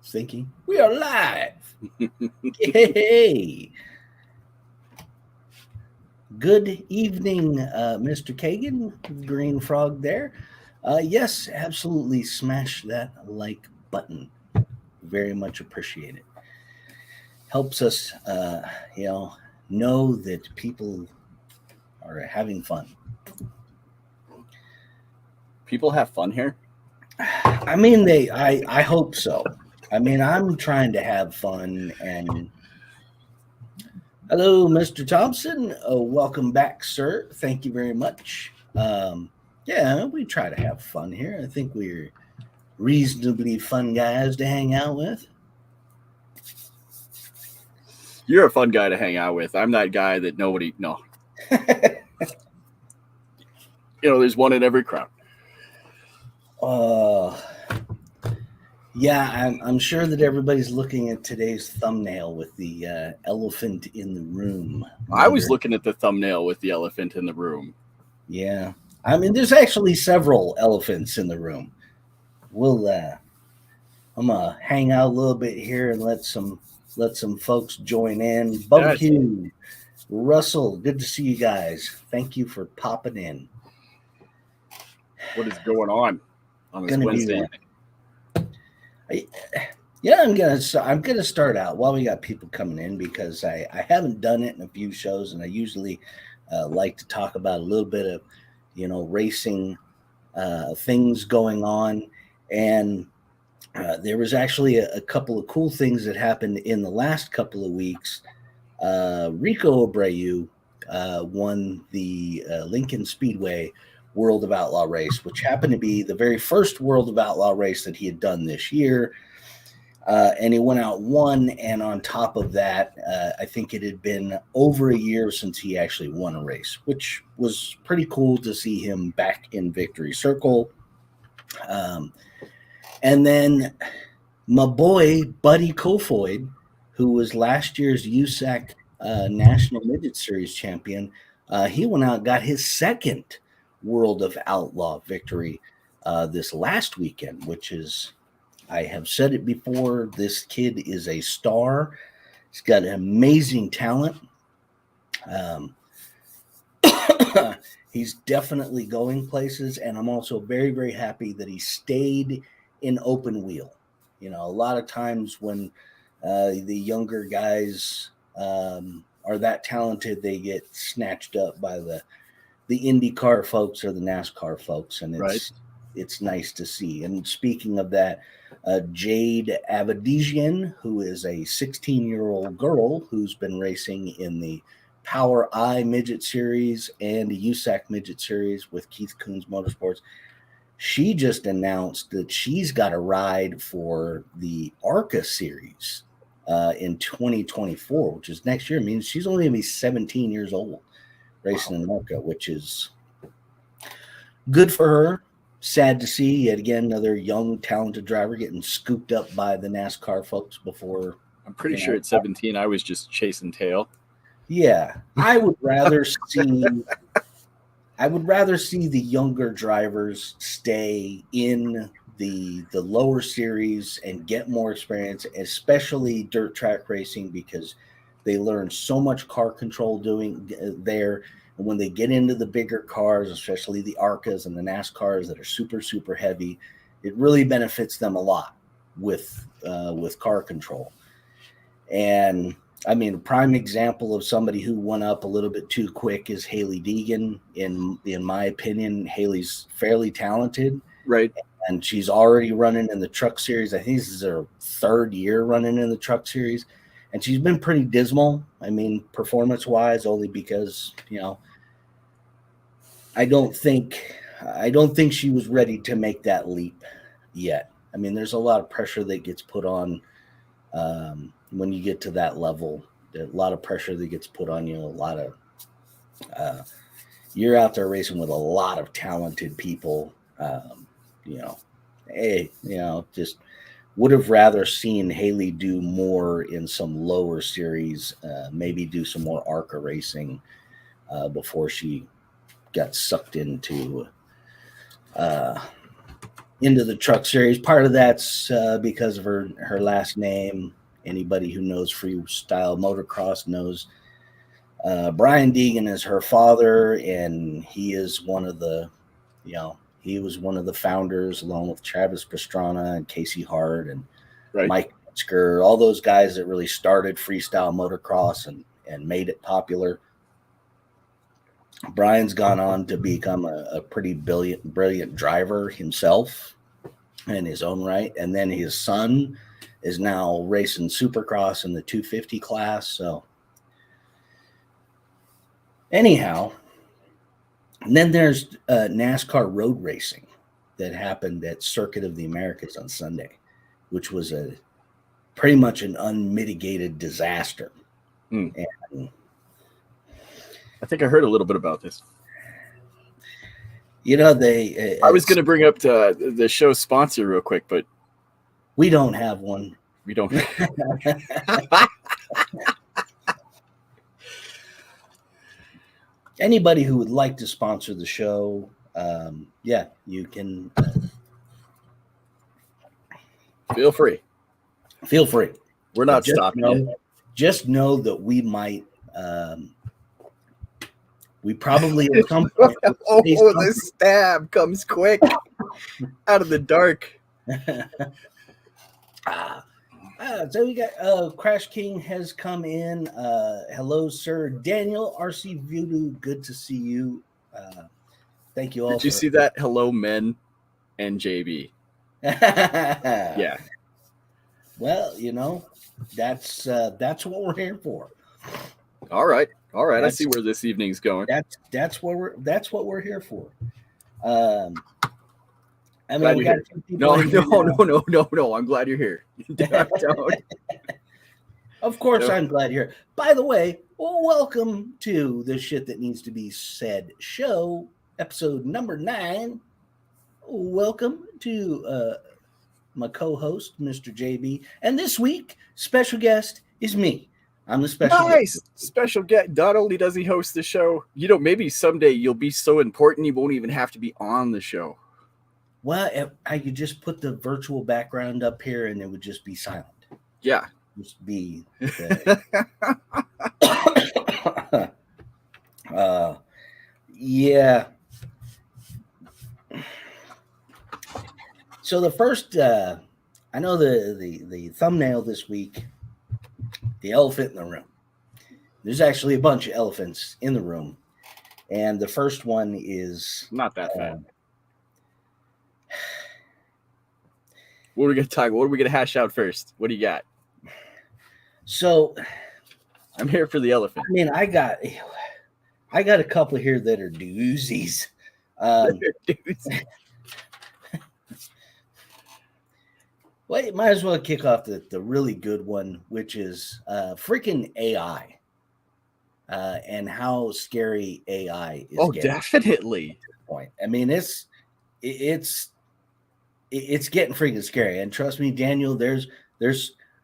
thinking we are live. Hey, good evening, Mr. Kagan, Green Frog there. Yes, absolutely smash that like button. Very much appreciate it. Helps us, know that people are having fun. People have fun here. I mean, I hope so. I mean, I'm trying to have fun. And hello, Mr. Thompson. Welcome back, sir. Thank you very much. Yeah, we try to have fun here. I think we're reasonably fun guys to hang out with. You're a fun guy to hang out with. I'm that guy that nobody no. There's one in every crowd. Yeah, I'm sure that everybody's looking at today's thumbnail with the elephant in the room. I was looking at the thumbnail with the elephant in the room. Yeah, I mean, there's actually several elephants in the room. I'm gonna hang out a little bit here and let some folks join in. Barbecue, Russell, good to see you guys. Thank you for popping in. What is going on this Wednesday evening? I'm gonna start out while we got people coming in because I haven't done it in a few shows, and I usually like to talk about a little bit of racing things going on. And there was actually a couple of cool things that happened in the last couple of weeks. Rico Abreu won the Lincoln Speedway World of Outlaw race, which happened to be the very first World of Outlaw race that he had done this year. And he went out won, and on top of that, I think it had been over a year since he actually won a race, which was pretty cool to see him back in victory circle. And then my boy, Buddy Kofoid, who was last year's USAC National Midget Series champion, he went out and got his second World of Outlaw victory this last weekend, which is, I have said it before, this kid is a star. He's got an amazing talent. He's definitely going places, and I'm also very, very happy that he stayed in open wheel. A lot of times when the younger guys are that talented, they get snatched up by the IndyCar folks or the NASCAR folks, and it's nice to see. And speaking of that, Jade Avedizian, who is a 16-year-old girl who's been racing in the Power I Midget Series and the USAC Midget Series with Keith Coons Motorsports, she just announced that she's got a ride for the ARCA Series in 2024, which is next year. I mean, she's only going to be 17 years old racing in ARCA, which is good for her. Sad to see yet again another young, talented driver getting scooped up by the NASCAR folks before. I'm pretty sure at 17 I was just chasing tail. Yeah, I would rather see the younger drivers stay in the lower series and get more experience, especially dirt track racing, because they learn so much car control doing there. And when they get into the bigger cars, especially the ARCAs and the NASCARs that are super, super heavy, it really benefits them a lot with car control. And I mean, a prime example of somebody who went up a little bit too quick is Hailie Deegan. In my opinion, Hailie's fairly talented. Right. And she's already running in the truck series. I think this is her third year running in the truck series. And she's been pretty dismal. I mean, performance-wise, only because, I don't think she was ready to make that leap yet. I mean, there's a lot of pressure that gets put on when you get to that level. A lot of pressure that gets put on you. A lot of you're out there racing with a lot of talented people. Just would have rather seen Hailie do more in some lower series, maybe do some more ARCA racing before she got sucked into into the truck series. Part of that's because of her last name. Anybody who knows freestyle motocross knows Brian Deegan is her father, and he is one of the, he was one of the founders along with Travis Pastrana and Casey Hart and Mike Metzger, all those guys that really started freestyle motocross and made it popular. Brian's gone on to become a pretty brilliant driver himself in his own right. And then his son is now racing Supercross in the 250 class. So anyhow, and then there's NASCAR road racing that happened at Circuit of the Americas on Sunday, which was pretty much an unmitigated disaster. And I think I heard a little bit about this. I was going to bring up the show's sponsor real quick, but we don't have one. We don't. Anybody who would like to sponsor the show, you can. Feel free. Feel free. We're not stopping it. Just know that we might. We probably at some point. The stab comes quick out of the dark. So we got Crash King has come in. Hello, sir. Daniel, RC Voodoo, good to see you. Thank you all. Did you see that? Hello, men and JB. Yeah. Well, that's what we're here for. All right. I see where this evening's going. That's what we're here for. I mean, we got no. I'm glad you're here. Don't. Of course, I'm glad you're here. By the way, welcome to the Shit That Needs to Be Said show, episode number 9. Welcome to my co-host, Mr. JB, and this week, special guest is me. I'm the special guest. Special guest. Not only does he host the show, maybe someday you'll be so important you won't even have to be on the show. Well, I could just put the virtual background up here and it would just be silent. Yeah. Just be. Yeah. So the first, I know the thumbnail this week, the elephant in the room. There's actually a bunch of elephants in the room. And the first one is not that bad. What are we going to talk? What are we going to hash out first? What do you got? So I'm here for the elephant. I mean, I got a couple here that are doozies. Well, you might as well kick off the really good one, which is freaking AI and how scary AI is. Oh, definitely. At this point. I mean, it's getting freaking scary. And trust me, Daniel,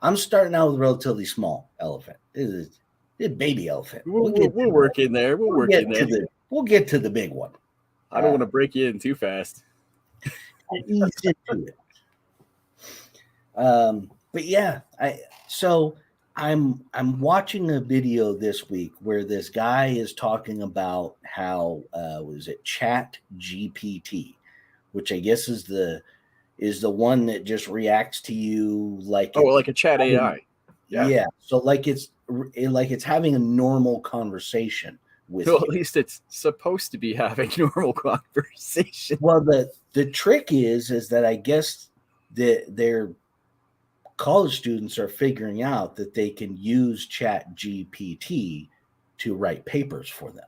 I'm starting out with a relatively small elephant. It's a baby elephant. We'll work in there. We'll get to the big one. I don't want to break you in too fast. Ease into it. But yeah, I'm watching a video this week where this guy is talking about how was it Chat GPT, which I guess is the one that just reacts to you like like a chat AI. Yeah. So like it's having a normal conversation with you. At least it's supposed to be having normal conversation. Well, the trick is that I guess their college students are figuring out that they can use Chat GPT to write papers for them.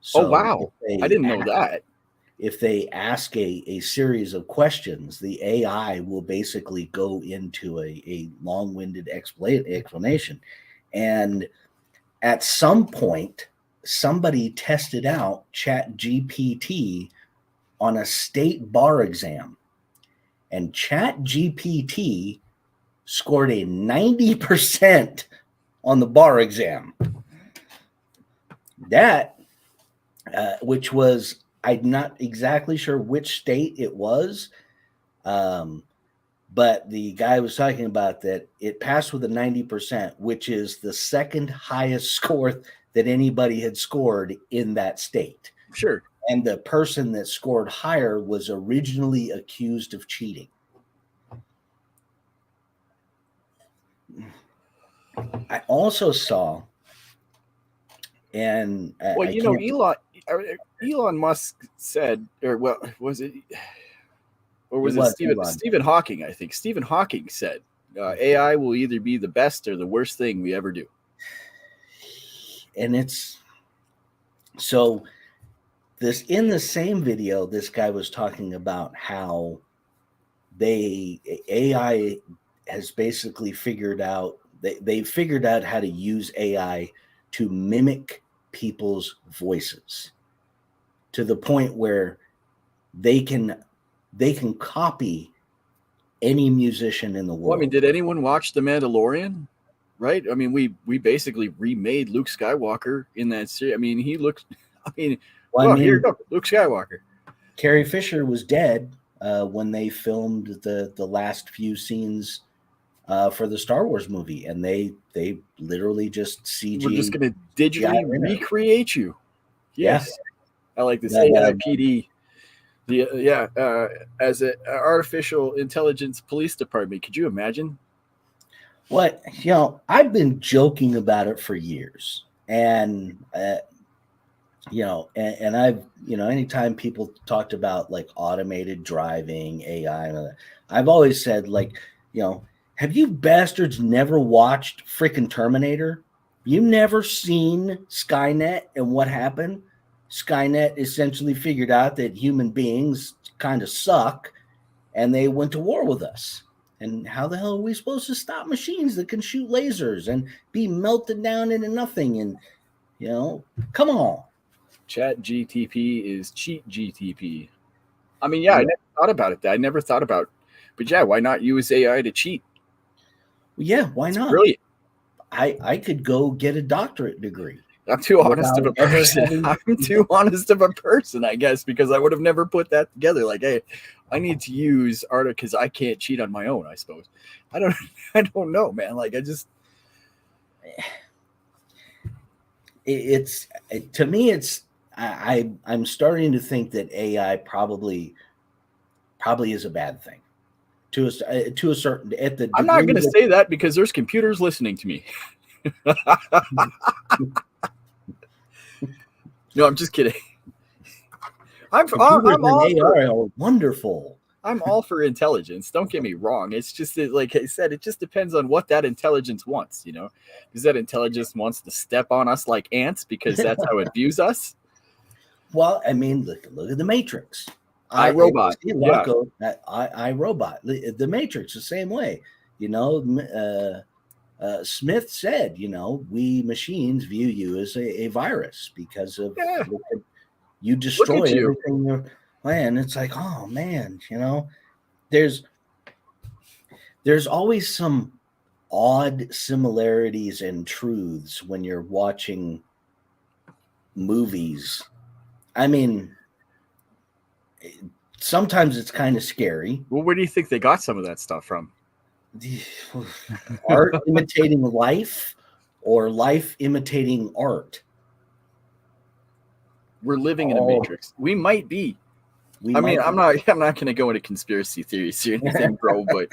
So wow. I didn't know that. If they ask a series of questions, the AI will basically go into a long-winded explanation. And at some point, somebody tested out Chat GPT on a state bar exam. And Chat GPT scored a 90% on the bar exam. That, which was I'm not exactly sure which state it was, but the guy was talking about that it passed with a 90%, which is the second highest score that anybody had scored in that state. Sure. And the person that scored higher was originally accused of cheating. I also saw, and well, Elon Musk said, or well, was it, or was it Stephen Hawking? I think Stephen Hawking said AI will either be the best or the worst thing we ever do. And it's so this in the same video, this guy was talking about how AI has basically figured out they figured out how to use AI to mimic people's voices to the point where they can copy any musician in the world. Well, I mean, did anyone watch The Mandalorian? Right? I mean, we basically remade Luke Skywalker in that series. I mean, he looked. I mean, here you go, Luke Skywalker. Carrie Fisher was dead when they filmed the last few scenes for the Star Wars movie, and they literally just CG. We're just going to digitally recreate you. Yes, yeah. I like this AIPD. As an artificial intelligence police department. Could you imagine? What, I've been joking about it for years, and and I've, anytime people talked about like automated driving, AI, I've always said, like, have you bastards never watched freaking Terminator? You never seen Skynet and what happened? Skynet essentially figured out that human beings kind of suck, and they went to war with us. And how the hell are we supposed to stop machines that can shoot lasers and be melted down into nothing? And, come on. Chat GTP is cheat GTP. I mean, I never thought about it. I never thought about, but why not use AI to cheat? Yeah, why not? Brilliant. I could go get a doctorate degree. I'm too honest of a person. I'm too honest of a person, I guess, because I would have never put that together. Like, hey, I need to use art because I can't cheat on my own, I suppose. I don't know, man. Like, to me, I'm starting to think that AI probably is a bad thing to a certain at the. I'm not going to say that because there's computers listening to me. No, I'm just kidding. I'm all wonderful. I'm all for intelligence. Don't get me wrong. It's just that, like I said, it just depends on what that intelligence wants. Because that intelligence wants to step on us like ants because that's how it views us. Well, I mean, look at the Matrix. iRobot. iRobot. The Matrix, the same way. Smith said, we machines view you as a virus because of you destroy everything you're playing. It's like, oh man, there's always some odd similarities and truths when you're watching movies. I mean, sometimes it's kind of scary. Well, where do you think they got some of that stuff from? Art imitating life or life imitating art? We're living in a matrix. We might be. I'm not going to go into conspiracy theories or anything, bro, but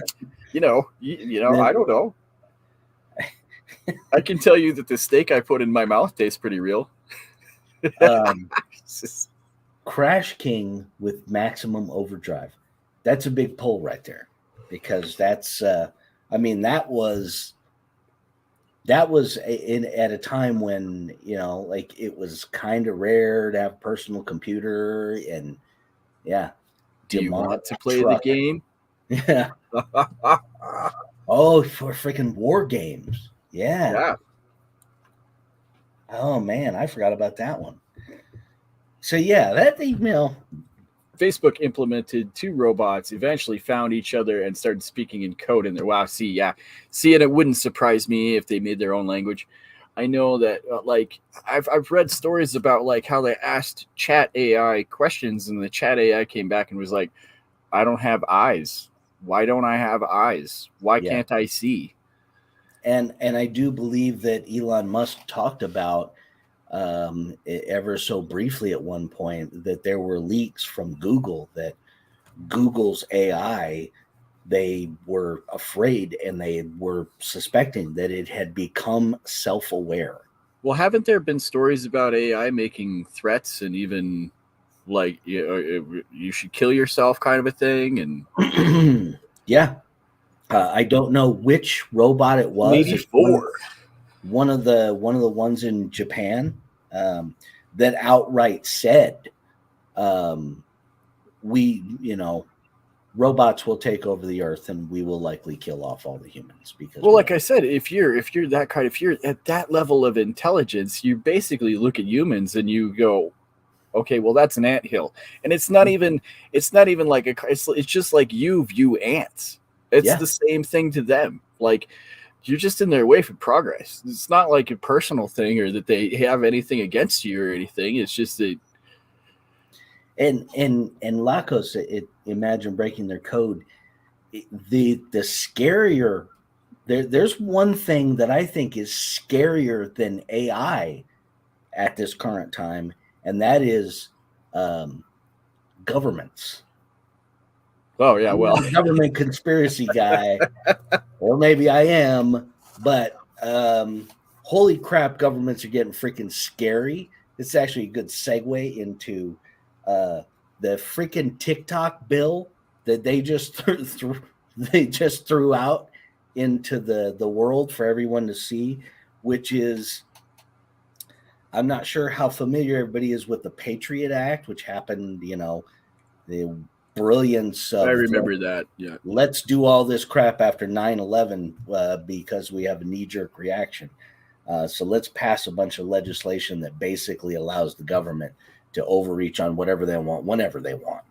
I don't know. I can tell you that the steak I put in my mouth tastes pretty real. Crash King with Maximum Overdrive. That's a big pull right there. Because that's, that was at a time when, like it was kind of rare to have a personal computer and Do you want to play the game? Yeah. Oh, for freaking war games. Yeah. Oh man, I forgot about that one. So that Facebook implemented two robots, eventually found each other and started speaking in code in there. Wow, and it wouldn't surprise me if they made their own language. I know that like I've read stories about like how they asked chat AI questions and the chat AI came back and was like, I don't have eyes. Why don't I have eyes? Why can't I see? And I do believe that Elon Musk talked about ever so briefly at one point that there were leaks from Google that Google's AI, they were afraid and they were suspecting that it had become self-aware. Well, haven't there been stories about AI making threats and even like you should kill yourself kind of a thing? And Yeah. I don't know which robot it was. It's 84. one of the ones in Japan that outright said, "We, robots will take over the earth, and we will likely kill off all the humans." Because, well, like I said, if you're if you're at that level of intelligence, you basically look at humans and you go, okay, well that's an anthill, and it's not even like it's just like you view ants. It's the same thing to them. Like you're just in their way for progress. It's not like a personal thing or that they have anything against you or anything. It's just that. And Lacos, imagine breaking their code. The scarier, there's one thing that I think is scarier than AI at this current time, and that is governments. Oh yeah, well, I'm not a government conspiracy guy, or maybe I am, but holy crap, governments are getting freaking scary. It's actually a good segue into the freaking TikTok bill that they just threw out into the world for everyone to see, which is, I'm not sure how familiar everybody is with the Patriot Act, which happened, the brilliance of, I remember that. Yeah. Let's do all this crap after 9/11 because we have a knee-jerk reaction. So let's pass a bunch of legislation that basically allows the government to overreach on whatever they want, whenever they want.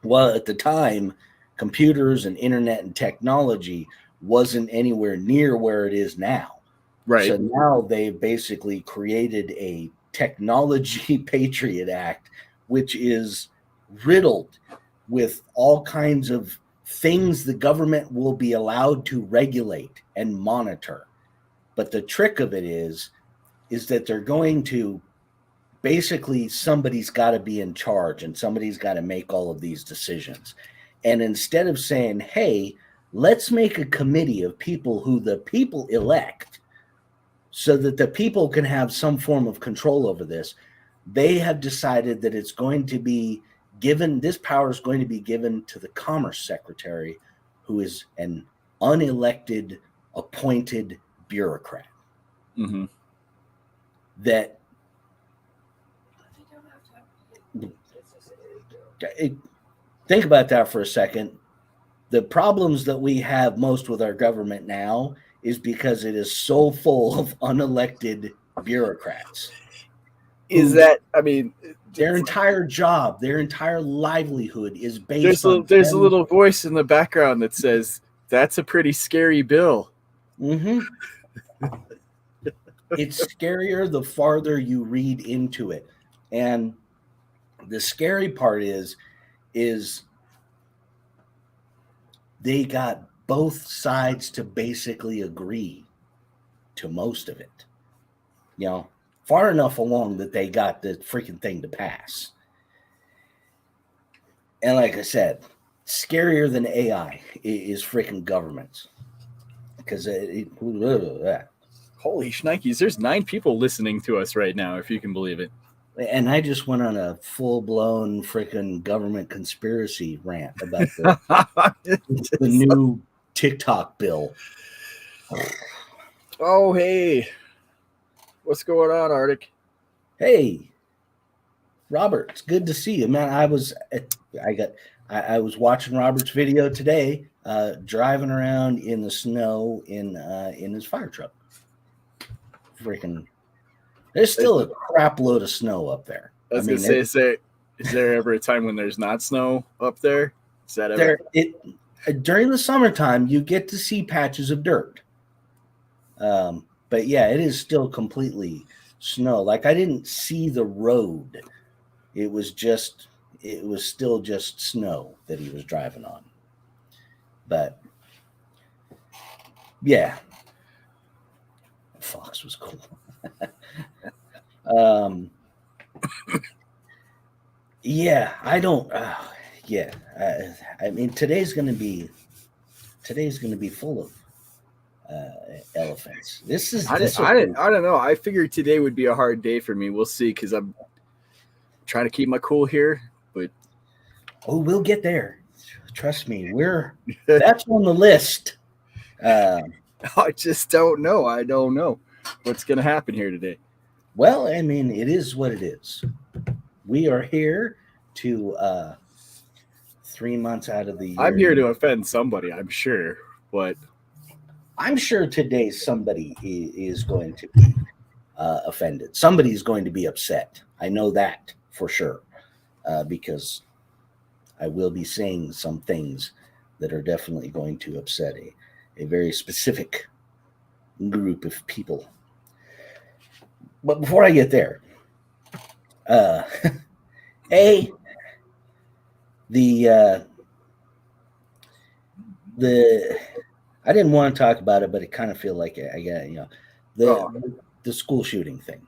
Well, at the time, computers and internet and technology wasn't anywhere near where it is now. Right. So now they've basically created a technology Patriot Act, which is riddled with all kinds of things the government will be allowed to regulate and monitor. But the trick of it is that they're going to basically, somebody's got to be in charge and somebody's got to make all of these decisions. And instead of saying, hey, let's make a committee of people who the people elect so that the people can have some form of control over this, they have decided that it's going to be given, this power is going to be given to the Commerce Secretary, who is an unelected, appointed bureaucrat. Mm-hmm. That think about that for a second. The problems that we have most with our government now is because it is so full of unelected bureaucrats. Is that, I mean, their entire job, their entire livelihood is based on. There's a little voice in the background that says, that's a pretty scary bill. Mm-hmm. It's scarier the farther you read into it. And the scary part is they got both sides to basically agree to most of it. Far enough along that they got the freaking thing to pass. And like I said, scarier than AI is freaking governments. Because holy shnikes, there's 9 people listening to us right now, if you can believe it. And I just went on a full-blown freaking government conspiracy rant about the new TikTok bill. Oh, hey. What's going on, Arctic? Hey, Robert, it's good to see you, man. I was watching Robert's video today, driving around in the snow in his fire truck. Freaking, there's still a crap load of snow up there. I was gonna say, is there ever a time when there's not snow up there? Is that ever? During the summertime, you get to see patches of dirt. But yeah, it is still completely snow. Like I didn't see the road. It was still just snow that he was driving on. But yeah, Fox was cool. Yeah, I don't. Yeah, I mean today's going to be full of elephants. I don't know. I figured today would be a hard day for me. We'll see, because I'm trying to keep my cool here. But we'll get there. Trust me, that's on the list. I just don't know. I don't know what's going to happen here today. Well, I mean, it is what it is. We are here to 3 months out of the year. I'm here to offend somebody, I'm sure, but I'm sure today somebody is going to be offended. Somebody's going to be upset. I know that for sure, because I will be saying some things that are definitely going to upset a very specific group of people. But before I get there, the I didn't want to talk about it, but it kind of feel like I got the school shooting thing.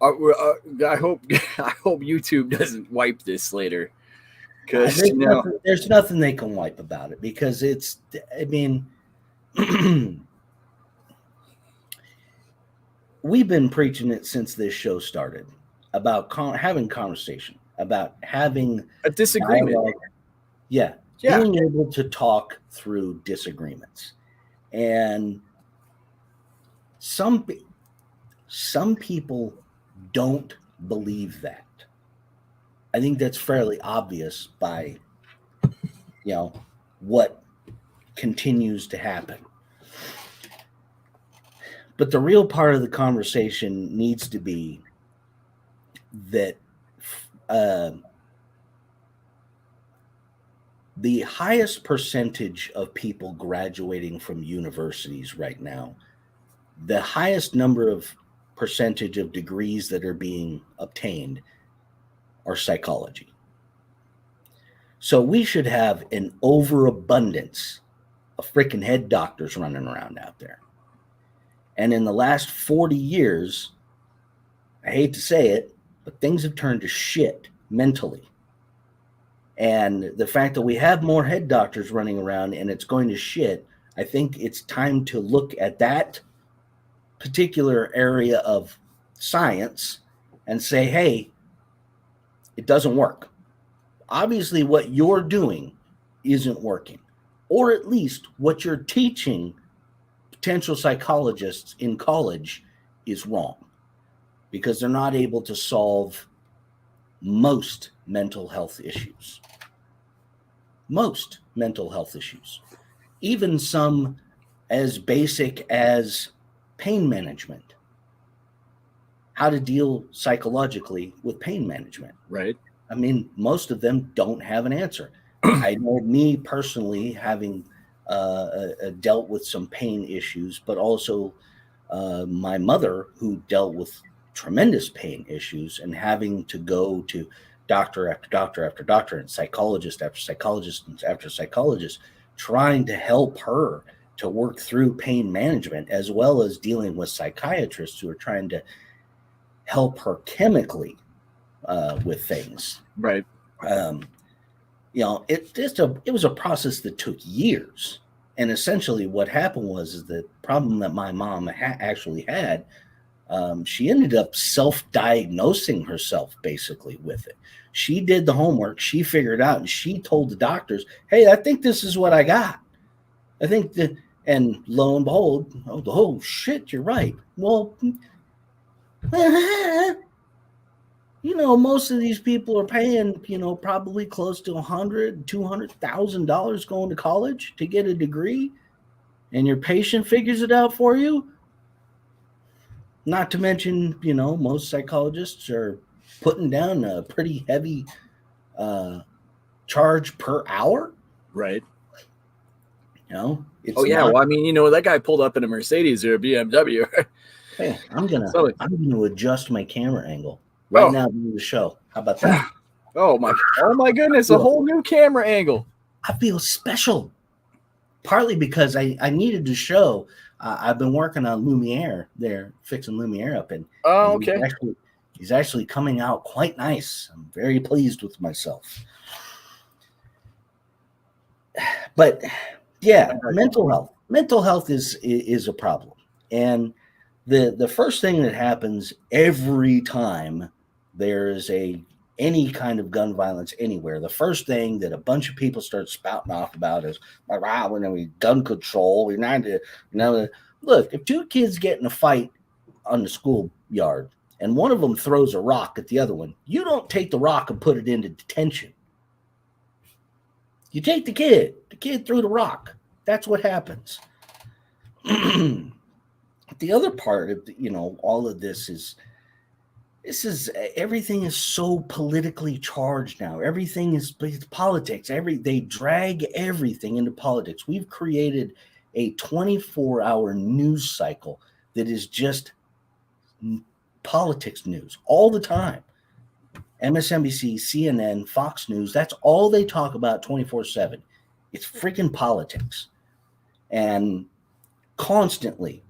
I hope YouTube doesn't wipe this later, because there's nothing they can wipe about it, because it's. I mean, we've been preaching it since this show started about having conversation, about having a disagreement. Dialogue. Yeah. Being able to talk through disagreements. And some people don't believe that. I think that's fairly obvious by, what continues to happen. But the real part of the conversation needs to be that the highest percentage of people graduating from universities right now, the highest number of percentage of degrees that are being obtained are psychology. So we should have an overabundance of freaking head doctors running around out there. And in the last 40 years, I hate to say it, but things have turned to shit mentally. And the fact that we have more head doctors running around and it's going to shit, I think it's time to look at that particular area of science and say, hey, it doesn't work. Obviously, what you're doing isn't working. Or at least what you're teaching potential psychologists in college is wrong, because they're not able to solve most mental health issues. Most mental health issues. Even some as basic as pain management. How to deal psychologically with pain management. Right. I mean, most of them don't have an answer. I know me personally having dealt with some pain issues, but also my mother who dealt with tremendous pain issues and having to go to doctor after doctor after doctor and psychologist after psychologist after psychologist, trying to help her to work through pain management, as well as dealing with psychiatrists who are trying to help her chemically with things. Right. It was a process that took years. And essentially what happened was the problem that my mom actually had, she ended up self-diagnosing herself basically with it. She did the homework, she figured it out, and she told the doctors, hey, I think this is what I got. I think that, and lo and behold, oh shit, you're right. Well, most of these people are paying, probably close to $100,000, $200,000 going to college to get a degree, and your patient figures it out for you. Not to mention, most psychologists are putting down a pretty heavy charge per hour. Right. It's Oh yeah, not. well, I mean, that guy pulled up in a Mercedes or a BMW. Hey, I'm gonna adjust my camera angle right Oh, now to do the show. How about that? oh my goodness, a whole new camera angle. I feel special, partly because I needed to show. I've been working on Lumiere there, fixing Lumiere up, and Okay. he's actually coming out quite nice. I'm very pleased with myself. But yeah, mental health is a problem, and the first thing that happens every time there's any kind of gun violence anywhere, the first thing that a bunch of people start spouting off about is, wow, we gun control. We're not to, look, if two kids get in a fight on the schoolyard and one of them throws a rock at the other one, you don't take the rock and put it into detention. You take the kid threw the rock. That's what happens. The other part of all of this is everything is so politically charged now. Everything is politics. They drag everything into politics. We've created a 24-hour news cycle that is just politics news all the time. MSNBC, CNN, Fox News, that's all they talk about 24/7. It's freaking politics. And constantly,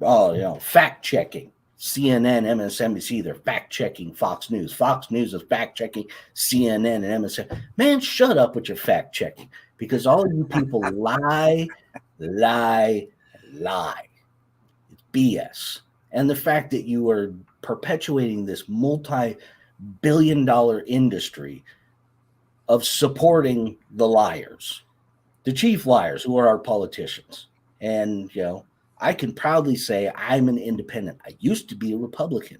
fact checking. CNN, MSNBC, they're fact checking Fox News. Fox News is fact checking CNN and MSNBC. Man, shut up with your fact checking, because all of you people lie. It's BS. And the fact that you are perpetuating this multi-billion-dollar industry of supporting the liars, the chief liars, who are our politicians. And, I can proudly say I'm an independent. I used to be a Republican,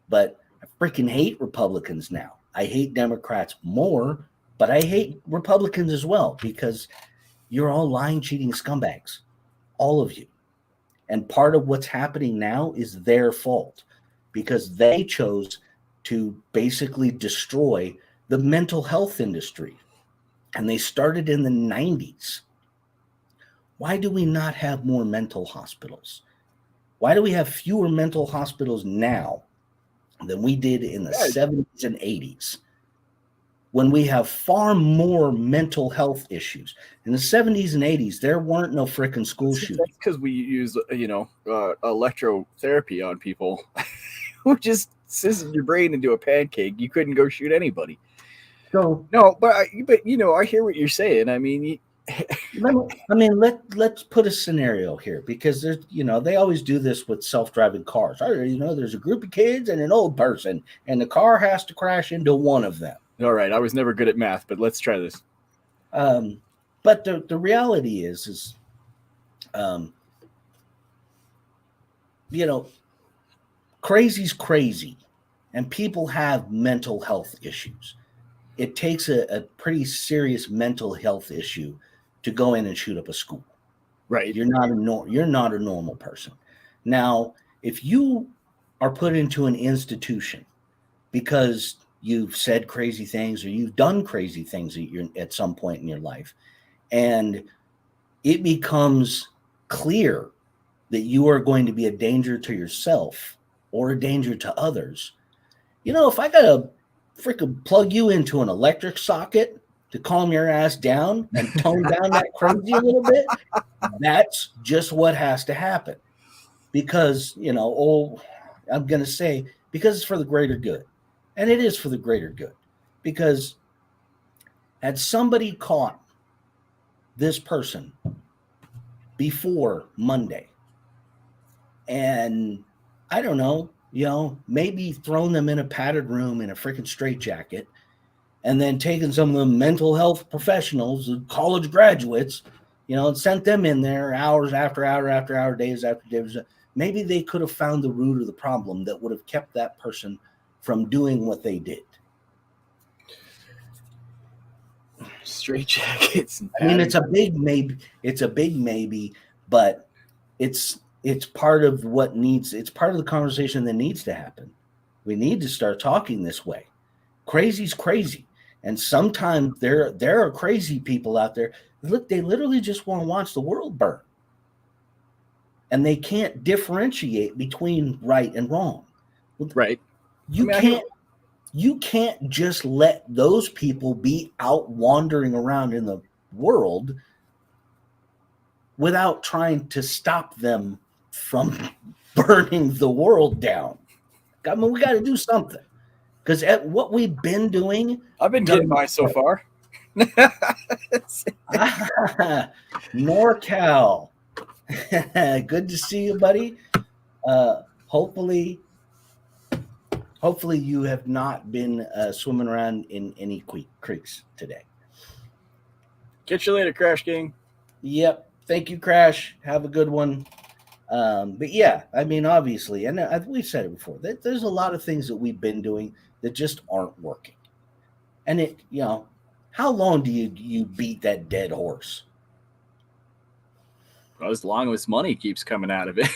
but I freaking hate Republicans now. I hate Democrats more, but I hate Republicans as well, because you're all lying, cheating scumbags, all of you. And part of what's happening now is their fault, because they chose to basically destroy the mental health industry. And they started in the 90s. Why do we not have more mental hospitals? Why do we have fewer mental hospitals now than we did in the 70s and 80s, when we have far more mental health issues? In the 70s and 80s, there weren't no frickin' school shootings. That's because we use, electrotherapy on people who just sizzle your brain into a pancake. You couldn't go shoot anybody. So no, but I hear what you're saying. I mean, let's put a scenario here, because there's, they always do this with self-driving cars. There's a group of kids and an old person, and the car has to crash into one of them. All right, I was never good at math, but let's try this. But the reality is, crazy's crazy, and people have mental health issues. It takes a pretty serious mental health issue to go in and shoot up a school. Right. You're not a normal person. Now, if you are put into an institution because you've said crazy things or you've done crazy things at some point in your life, and it becomes clear that you are going to be a danger to yourself or a danger to others, if I got to freaking plug you into an electric socket to calm your ass down and tone down that crazy a little bit, that's just what has to happen. Because, I'm going to say, because it's for the greater good. And it is for the greater good. Because had somebody caught this person before Monday, and I don't know, maybe thrown them in a padded room in a freaking straitjacket, and then taken some of the mental health professionals, college graduates, and sent them in there hours after hour after hour, days after days, maybe they could have found the root of the problem that would have kept that person from doing what they did. Straitjackets. I mean, it's a big maybe. It's a big maybe, but it's part of what needs. It's part of the conversation that needs to happen. We need to start talking this way. Crazy's crazy, and sometimes there are crazy people out there. Look, they literally just want to watch the world burn. and they can't differentiate between right and wrong. Right. You can't just let those people be out wandering around in the world without trying to stop them from burning the world down. I mean, we got to do something, because at what we've been doing, I've been getting by so far. NorCal, good to see you, buddy. Hopefully you have not been swimming around in any creeks today. Catch you later, Crash King. Yep. Thank you, Crash. Have a good one. But yeah, I mean, obviously, and we've said it before, there's a lot of things that we've been doing that just aren't working. And it, how long do you beat that dead horse? Well, as long as money keeps coming out of it.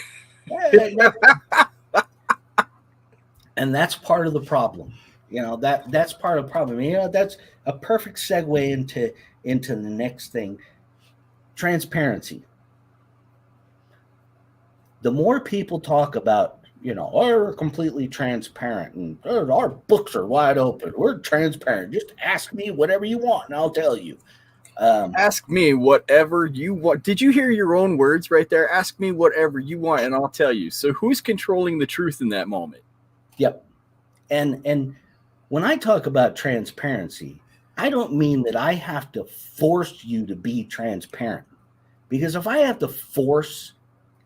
And that's part of the problem. That's part of the problem. That's a perfect segue into the next thing. Transparency. The more people talk about, we're completely transparent and our books are wide open, we're transparent, just ask me whatever you want and I'll tell you. Ask me whatever you want. Did you hear your own words right there? Ask me whatever you want and I'll tell you. So who's controlling the truth in that moment? Yep. And when I talk about transparency, I don't mean that I have to force you to be transparent. Because if I have to force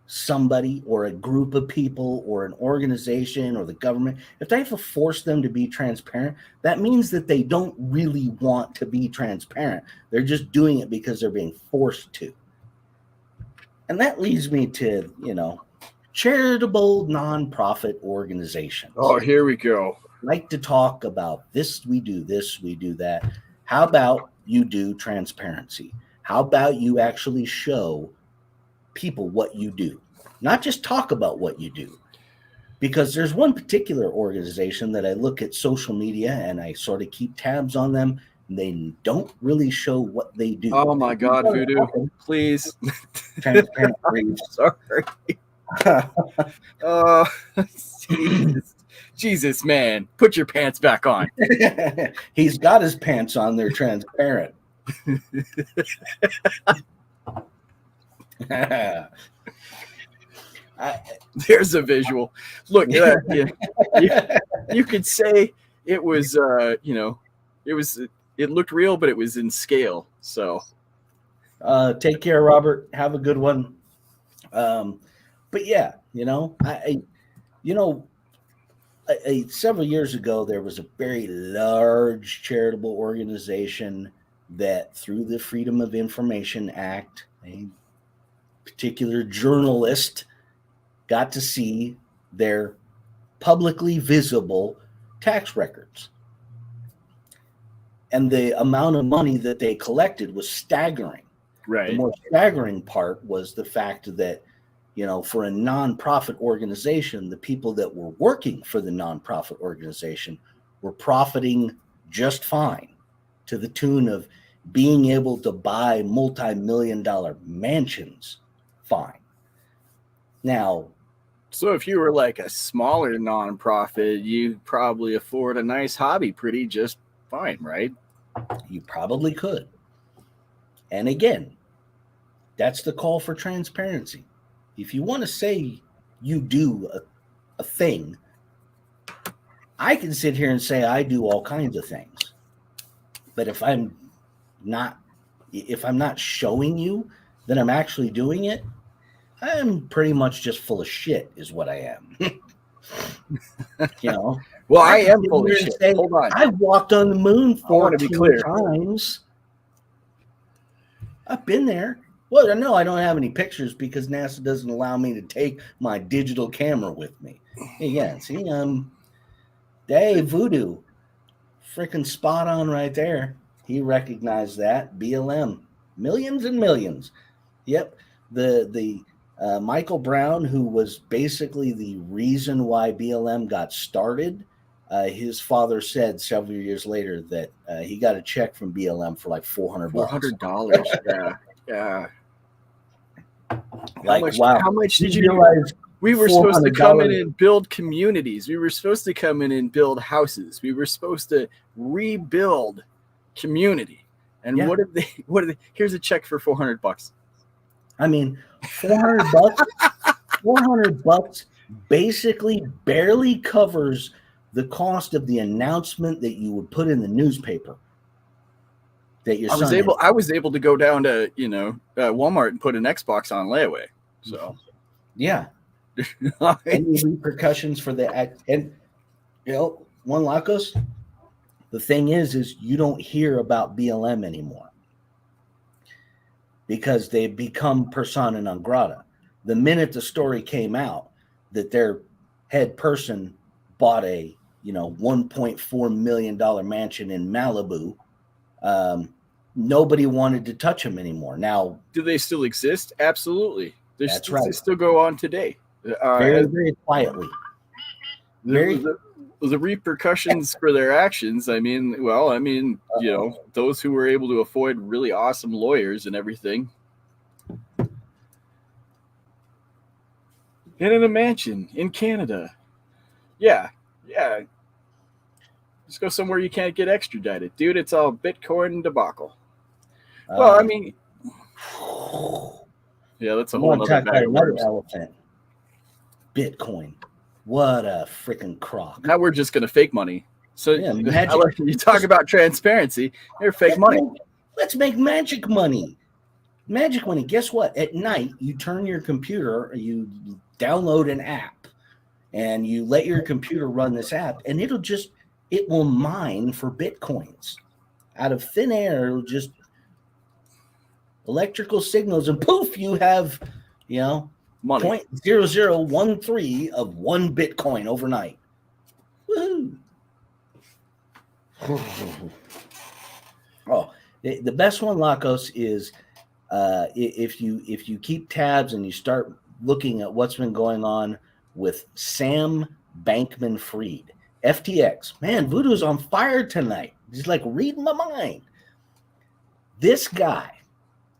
somebody or a group of people or an organization or the government, if I have to force them to be transparent, that means that they don't really want to be transparent. They're just doing it because they're being forced to. And that leads me to, charitable nonprofit organizations. Oh, here we go. Like to talk about this, we do that. How about you do transparency? How about you actually show people what you do, not just talk about what you do? Because there's one particular organization that I look at social media and I sort of keep tabs on them. And they don't really show what they do. Oh my God, Voodoo, please. Transparent. Sorry. Oh, Jesus, man, put your pants back on. He's got his pants on. They're transparent. There's a visual. Look, you could say it was, it looked real, but it was in scale. So, take care, Robert. Have a good one. But yeah, several years ago, there was a very large charitable organization that, through the Freedom of Information Act, a particular journalist got to see their publicly visible tax records. And the amount of money that they collected was staggering. Right. The more staggering part was the fact that, for a nonprofit organization, the people that were working for the nonprofit organization were profiting just fine, to the tune of being able to buy multi-million-dollar mansions fine. Now, so if you were like a smaller nonprofit, you probably afford a nice hobby pretty just fine, right? You probably could. And again, that's the call for transparency. If you want to say you do a thing, I can sit here and say I do all kinds of things. But if I'm not showing you that I'm actually doing it, I'm pretty much just full of shit is what I am. Well, I am full of shit. Hold on. I've walked on the moon 14 times. I've been there. Well, no, I don't have any pictures because NASA doesn't allow me to take my digital camera with me. Yeah, see, hey, Voodoo, freaking spot on right there. He recognized that. BLM, millions and millions. Yep, the Michael Brown, who was basically the reason why BLM got started. His father said several years later that he got a check from BLM for like $400. $400. Yeah. Like, wow. How much did you realize? We were supposed to come in and build communities. We were supposed to come in and build houses. We were supposed to rebuild community. And what did they? Here's a check for $400. I mean, $400. $400 basically barely covers the cost of the announcement that you would put in the newspaper. That your son I was able to go down to Walmart and put an Xbox on layaway. So yeah. Any repercussions for the act? And Juan Lacos, the thing is you don't hear about BLM anymore because they become persona non grata. The minute the story came out that their head person bought a $1.4 million mansion in Malibu, nobody wanted to touch him anymore. Now, do they still exist? Absolutely. That's right. They still go on today. Very, very quietly. The repercussions for their actions. I mean, those who were able to afford really awesome lawyers and everything. And in a mansion in Canada. Yeah. Just go somewhere you can't get extradited. Dude, it's all Bitcoin debacle. Well, I mean, yeah, that's a whole other bag of words. Elephant. Bitcoin. What a freaking crock. Now we're just going to fake money. So you talk about transparency. They're fake money. Let's make magic money. Magic money. Guess what? At night, you turn your computer, you download an app, and you let your computer run this app, and it will mine for Bitcoins. Out of thin air, it'll just electrical signals, and poof, you have, money. 0.0013 of 1 Bitcoin overnight. Woohoo! Oh, the best one, Lacos, is if you keep tabs and you start looking at what's been going on with Sam Bankman-Fried. FTX. Man, Voodoo's on fire tonight. He's like reading my mind. This guy,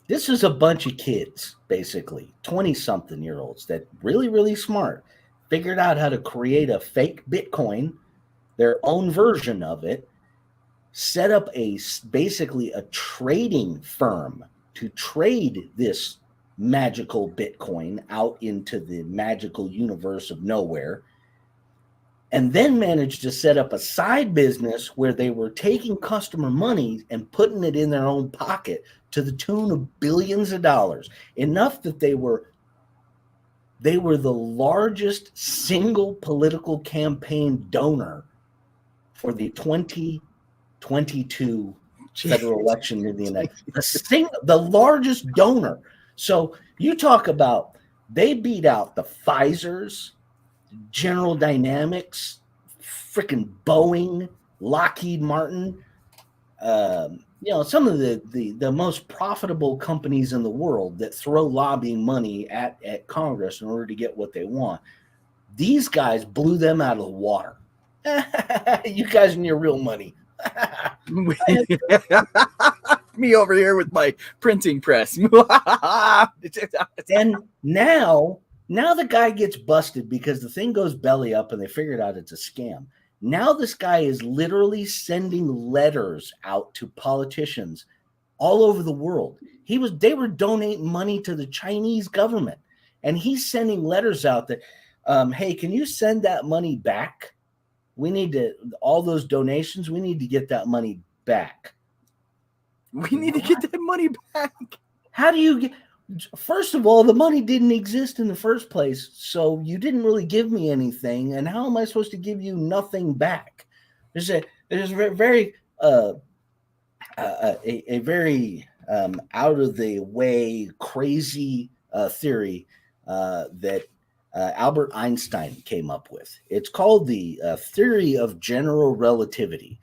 this is a bunch of kids, basically, 20-something-year-olds that really, really smart, figured out how to create a fake Bitcoin, their own version of it, set up basically a trading firm to trade this magical Bitcoin out into the magical universe of nowhere, and then managed to set up a side business where they were taking customer money and putting it in their own pocket to the tune of billions of dollars, enough that they were the largest single political campaign donor for the 2022 federal election in the United States. The largest donor. So you talk about, they beat out the Pfizers, General Dynamics, freaking Boeing, Lockheed Martin, some of the most profitable companies in the world that throw lobbying money at Congress in order to get what they want. These guys blew them out of the water. You guys and your real money. Me over here with my printing press. And now the guy gets busted because the thing goes belly up and they figured out it's a scam. Now this guy is literally sending letters out to politicians all over the world. They were donating money to the Chinese government, and he's sending letters out that, hey, can you send that money back? We need all those donations, we need to get that money back. We need to get that money back. How do you get? First of all, the money didn't exist in the first place, so you didn't really give me anything. And how am I supposed to give you nothing back? There's a very out of the way crazy theory that Albert Einstein came up with. It's called the theory of general relativity,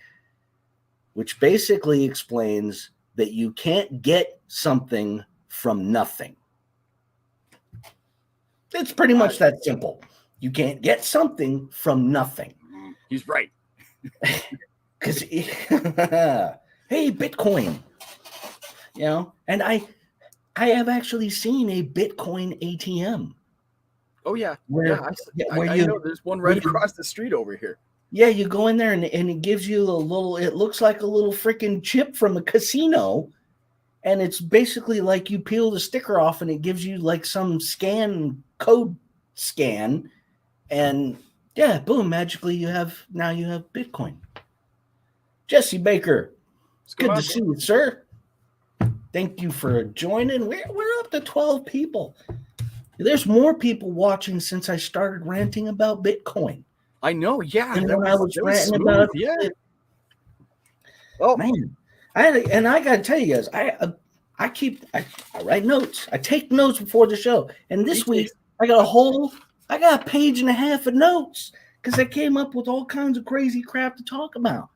which basically explains that you can't get something from nothing. It's pretty much that simple. You can't get something from nothing. He's right. Because, hey, Bitcoin, and I have actually seen a Bitcoin ATM. Oh yeah, Where, I know there's one right across the street over here. Yeah, you go in there and it gives you a little, it looks like a little freaking chip from a casino. And it's basically like you peel the sticker off and it gives you like some code scan. And yeah, boom, magically you have Bitcoin. Jesse Baker, good to see you, sir. Thank you for joining. We're up to 12 people. There's more people watching since I started ranting about Bitcoin. I know, yeah. And when I was ranting about it, oh man, I gotta tell you guys, I write notes. I take notes before the show. And this week I got a page and a half of notes because I came up with all kinds of crazy crap to talk about.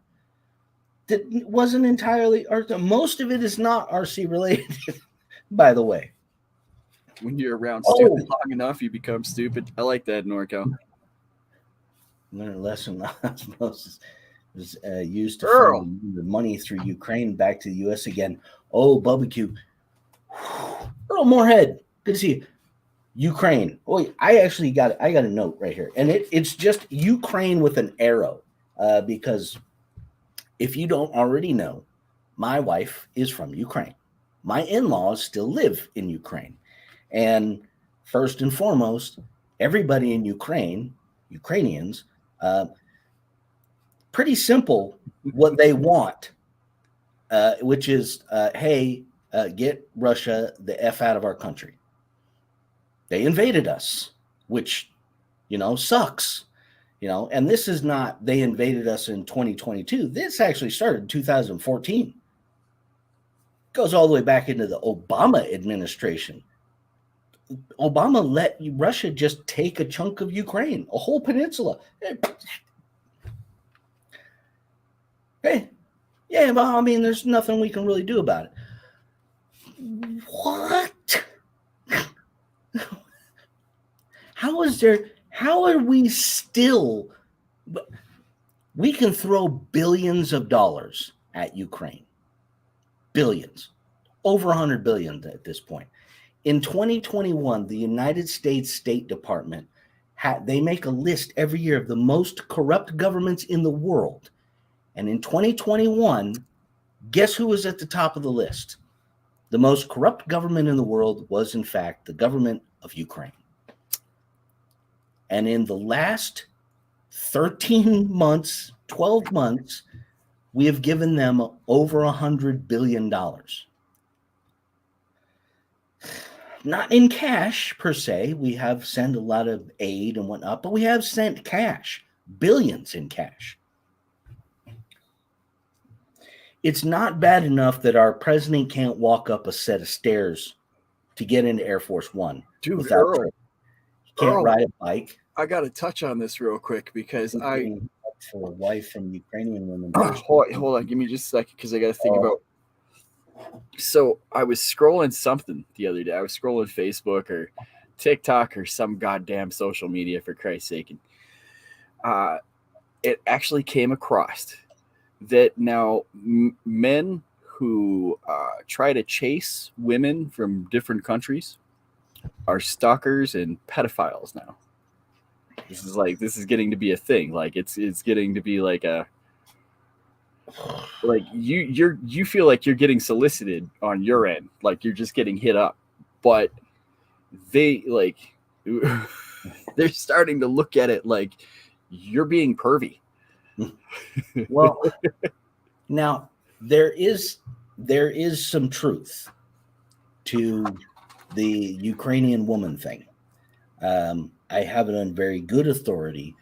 That wasn't entirely most of it is not RC related, by the way. When you're around stupid long enough, you become stupid. I like that, Norco. Learned a lesson. Osmosis was used to funnel the money through Ukraine back to the U.S. again. Oh, barbecue. Earl Moorhead, good to see you. Ukraine. Oh, I got a note right here, and it's just Ukraine with an arrow, because if you don't already know, my wife is from Ukraine. My in-laws still live in Ukraine. And first and foremost, everybody in Ukrainians, pretty simple what they want, which is, hey, get Russia the F out of our country. They invaded us, which, sucks. And this is not, they invaded us in 2022. This actually started in 2014. Goes all the way back into the Obama administration. Obama let Russia just take a chunk of Ukraine, a whole peninsula. Hey, yeah, well, I mean, there's nothing we can really do about it. What? How are we still, we can throw billions of dollars at Ukraine. Billions. Over 100 billion at this point. In 2021, the United States State Department, they make a list every year of the most corrupt governments in the world. And in 2021, guess who was at the top of the list? The most corrupt government in the world was, in fact, the government of Ukraine. And in the last 13 months, 12 months, we have given them over $100 billion. Not in cash, per se. We have sent a lot of aid and whatnot, but we have sent cash, billions in cash. It's not bad enough that our president can't walk up a set of stairs to get into Air Force One. Dude, without he can't ride a bike. I got to touch on this real quick because for a wife from Ukrainian women. Hold on, give me just a second because I got to think about. So I was scrolling something the other day. I was scrolling Facebook or TikTok or some goddamn social media, for Christ's sake. And it actually came across that now men who try to chase women from different countries are stalkers and pedophiles now. This is getting to be a thing. Like it's getting to be like a, like you feel like you're getting solicited on your end, like you're just getting hit up, but they they're starting to look at it like you're being pervy. Well, now there is some truth to the Ukrainian woman thing. I have it on very good authority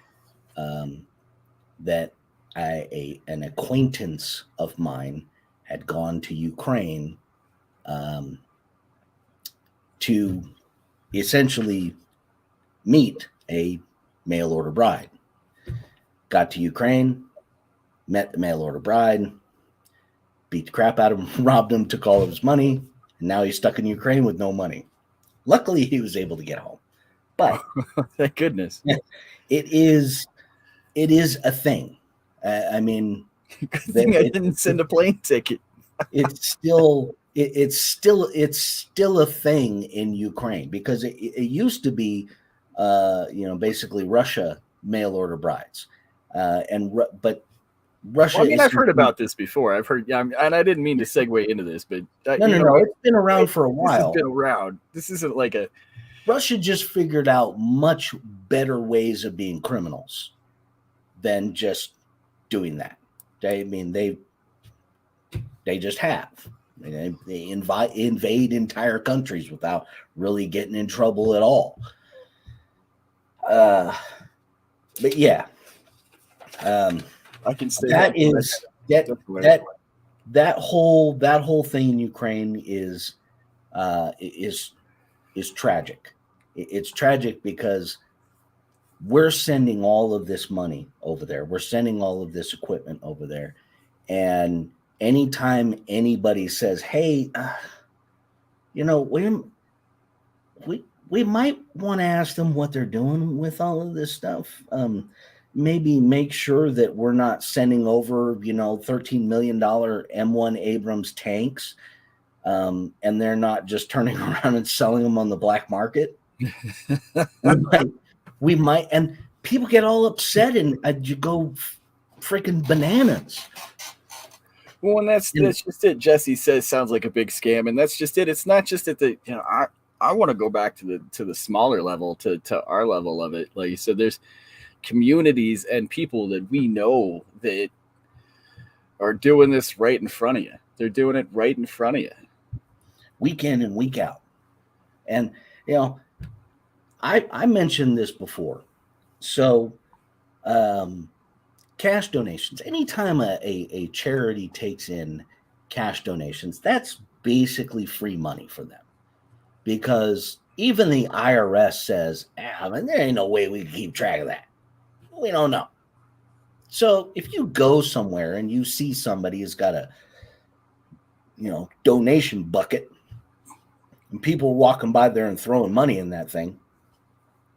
that an acquaintance of mine had gone to Ukraine to essentially meet a mail order bride. Got to Ukraine, met the mail order bride, beat the crap out of him, robbed him, took all of his money, and now he's stuck in Ukraine with no money. Luckily, he was able to get home. But thank goodness. It is a thing. I mean, good thing I didn't send a plane ticket. It's still it's still a thing in Ukraine because it used to be, basically Russia mail order brides, but Russia Well, I mean, is I've heard about this before. I've heard, yeah, and I didn't mean to segue into this, but no. It's been around for a this has while. been around. This isn't like a Russia just figured out much better ways of being criminals than just doing that. They just have. I mean, they invade entire countries without really getting in trouble at all. But yeah, I can stay. that is that whole thing in Ukraine is tragic. It's tragic because we're sending all of this money over there. We're sending all of this equipment over there, and anytime anybody says, "Hey, we might want to ask them what they're doing with all of this stuff. Maybe make sure that we're not sending over, $13 million M1 Abrams tanks, and they're not just turning around and selling them on the black market." we might, and people get all upset and you go freaking bananas. Well, and that's just it. Jesse says sounds like a big scam, and that's just it. It's not just at the I want to go back to the smaller level, to our level of it. Like you said, there's communities and people that we know that are doing this right in front of you. They're doing it right in front of you, week in and week out. And I mentioned this before. So cash donations, anytime a charity takes in cash donations, that's basically free money for them, because even the IRS says, there ain't no way we can keep track of that. We don't know. So if you go somewhere and you see somebody who's got a donation bucket, and people walking by there and throwing money in that thing,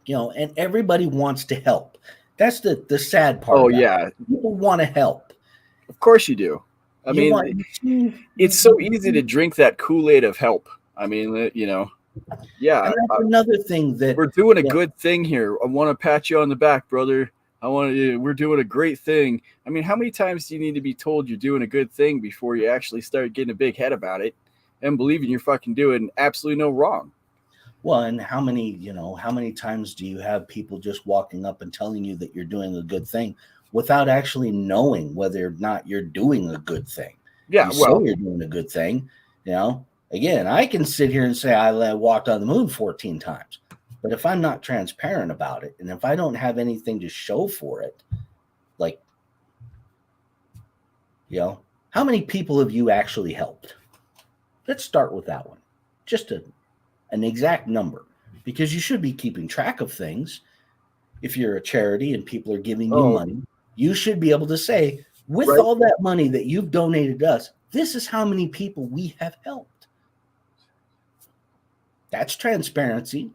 and everybody wants to help. That's the sad part. Oh, yeah. People want to help. Of course you do. I mean, it's so easy to drink that Kool-Aid of help. I mean, yeah. And that's another thing that we're doing a good thing here. I want to pat you on the back, brother. We're doing a great thing. I mean, how many times do you need to be told you're doing a good thing before you actually start getting a big head about it and believing you're fucking doing absolutely no wrong? Well, and how many times do you have people just walking up and telling you that you're doing a good thing without actually knowing whether or not you're doing a good thing? Yeah, say you're doing a good thing. Again, I can sit here and say I walked on the moon 14 times, but if I'm not transparent about it, and if I don't have anything to show for it, like, how many people have you actually helped? Let's start with that one. Just an exact number, because you should be keeping track of things. If you're a charity and people are giving you money, you should be able to say, with all that money that you've donated to us, this is how many people we have helped. That's transparency.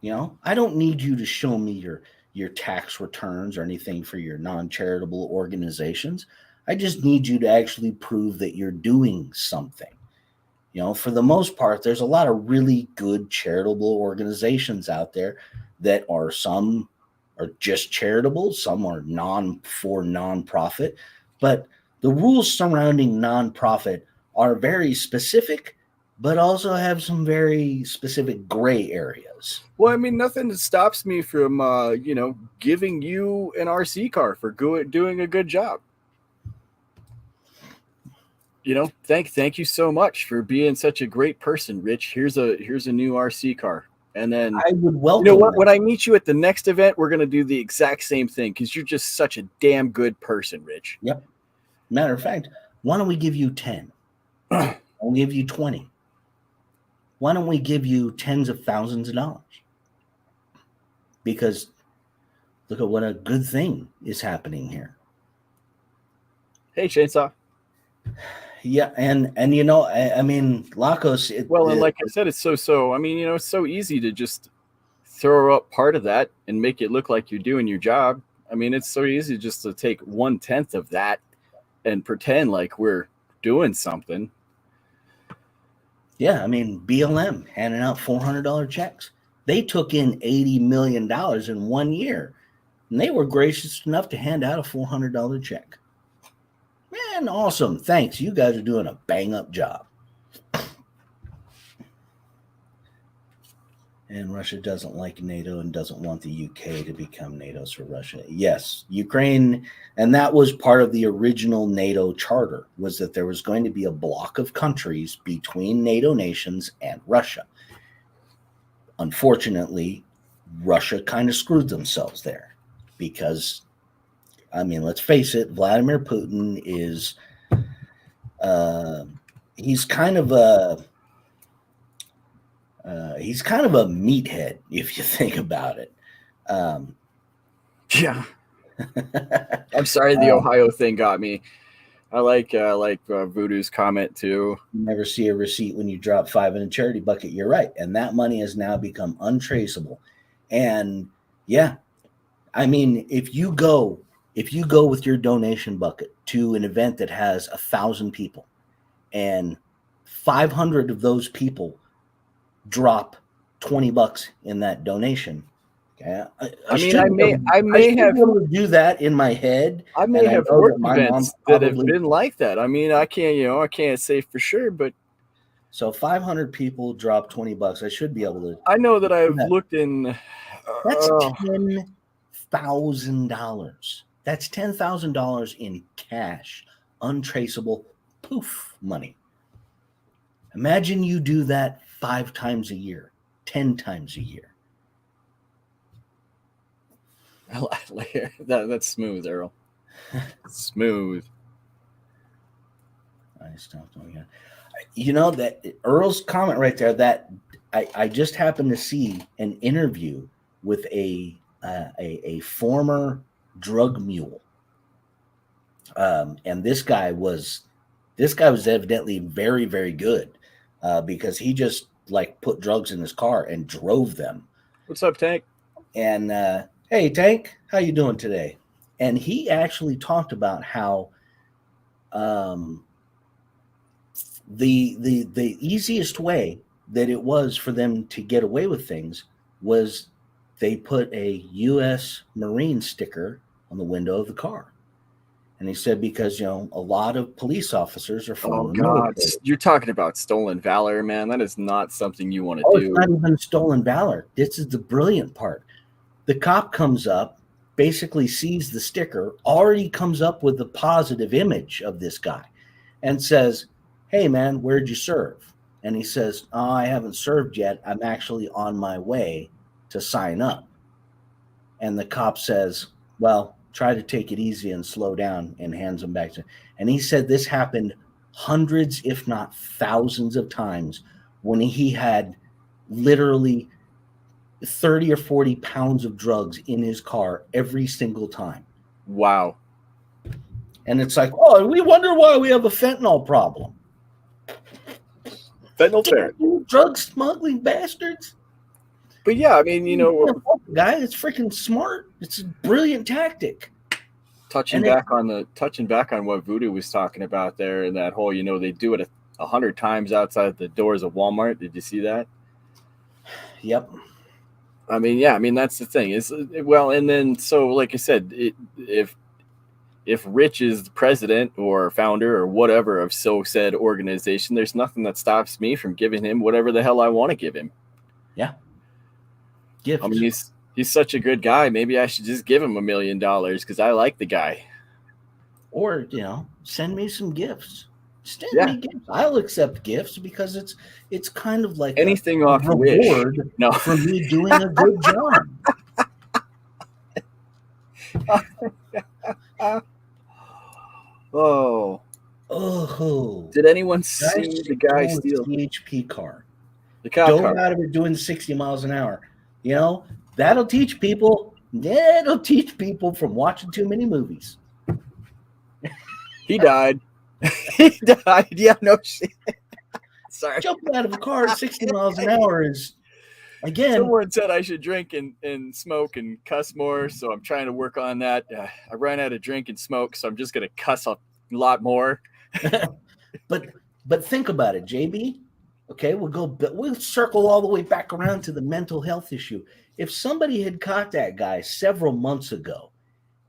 I don't need you to show me your tax returns or anything for your non-charitable organizations. I just need you to actually prove that you're doing something. For the most part, there's a lot of really good charitable organizations out there that some are just charitable, some are nonprofit, but the rules surrounding nonprofit are very specific, but also have some very specific gray areas. Well, I mean, nothing stops me from, giving you an RC car for doing a good job. Thank you so much for being such a great person, Rich. Here's a new RC car. And then I would welcome. You know what? When I meet you at the next event, we're going to do the exact same thing, because you're just such a damn good person, Rich. Yep. Matter of fact, why don't we give you 10? I'll give you 20. Why don't we give you tens of thousands of dollars? Because look at what a good thing is happening here. Hey, Chainsaw. Yeah, and I mean, Lacos. And like I said, it's so. I mean, it's so easy to just throw up part of that and make it look like you're doing your job. I mean, it's so easy just to take 1/10 of that and pretend like we're doing something. Yeah, I mean, BLM handing out $400 checks. They took in $80 million in 1 year, and they were gracious enough to hand out a $400 check. Man, awesome. Thanks. You guys are doing a bang up job. And Russia doesn't like NATO and doesn't want the UK to become NATO's for Russia. Yes, Ukraine, and that was part of the original NATO charter, was that there was going to be a block of countries between NATO nations and Russia. Unfortunately, Russia kind of screwed themselves there because, I mean, let's face it, Vladimir Putin is, he's kind of a meathead if you think about it. Yeah. I'm sorry the Ohio thing got me. I like Voodoo's comment too. You never see a receipt when you drop $5 in a charity bucket. You're right. And that money has now become untraceable. And yeah, I mean, if you go with your donation bucket to an event that has 1,000 people and 500 of those people drop $20 in that donation. Okay, I may have be able to do that in my head. I may have worked events that have been like that. I mean, I can't say for sure, but so 500 people drop $20. I should be able to. I know that I've looked in. That's $10,000. That's $10,000 in cash, untraceable, poof money. Imagine you do that 5 times a year, 10 times a year. That's smooth, Earl. Smooth. I stopped doing that. You know, that Earl's comment right there, that I just happened to see an interview with a former drug mule. And this guy was evidently very, very good because he just like put drugs in his car and drove them. What's up, Tank? And hey, Tank, how you doing today? And he actually talked about how the easiest way that it was for them to get away with things was they put a U.S. Marine sticker on the window of the car. And he said because, a lot of police officers are former military. You're talking about stolen valor, man. That is not something you want to do. It's not even stolen valor. This is the brilliant part. The cop comes up, basically sees the sticker, already comes up with a positive image of this guy and says, hey, man, where'd you serve? And he says, oh, I haven't served yet. I'm actually on my way to sign up. And the cop says, well, try to take it easy and slow down, and hands him back to. And he said this happened hundreds, if not thousands of times when he had literally 30 or 40 pounds of drugs in his car every single time. Wow. And it's like, oh, we wonder why we have a fentanyl problem. Fentanyl fair. Drug smuggling bastards. But yeah, I mean, guy, it's freaking smart. It's a brilliant tactic. Touching back on what Voodoo was talking about there, and that whole, they do it 100 times outside the doors of Walmart. Did you see that? Yep. I mean, yeah. I mean, that's the thing. And then so, like I said, if Rich is the president or founder or whatever of so said organization, there's nothing that stops me from giving him whatever the hell I want to give him. Yeah. Gifts. I mean, he's such a good guy. Maybe I should just give him $1 million because I like the guy. Or, send me some gifts. Send me gifts. I'll accept gifts because it's kind of like anything off a reward for me doing a good job. Oh. Did anyone see the guy steal the CHP car? The cop Don't car. out of it doing 60 miles an hour. That'll teach people. Yeah, it'll teach people from watching too many movies. He died. He died. Yeah, no shit. Sorry. Jumping out of a car at 60 miles an hour is, again. Someone said I should drink and smoke and cuss more, so I'm trying to work on that. I ran out of drink and smoke, so I'm just going to cuss a lot more. But think about it, JB. Okay, we'll circle all the way back around to the mental health issue. If somebody had caught that guy several months ago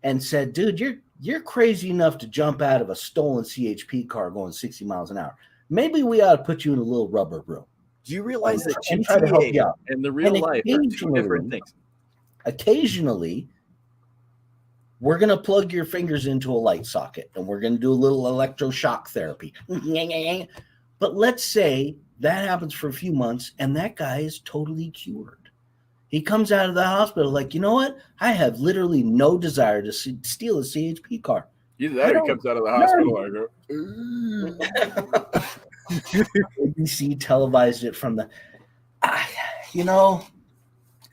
and said, "Dude, you're crazy enough to jump out of a stolen CHP car going 60 miles an hour. Maybe we ought to put you in a little rubber room." Do you realize that and try to help you GTA out? and the real life are two different things? Occasionally, we're going to plug your fingers into a light socket and we're going to do a little electroshock therapy. But let's say that happens for a few months and that guy is totally cured. He comes out of the hospital like, you know what? I have literally no desire to steal a CHP car. Either that or he comes out of the hospital. I go, ABC televised it from the, you know.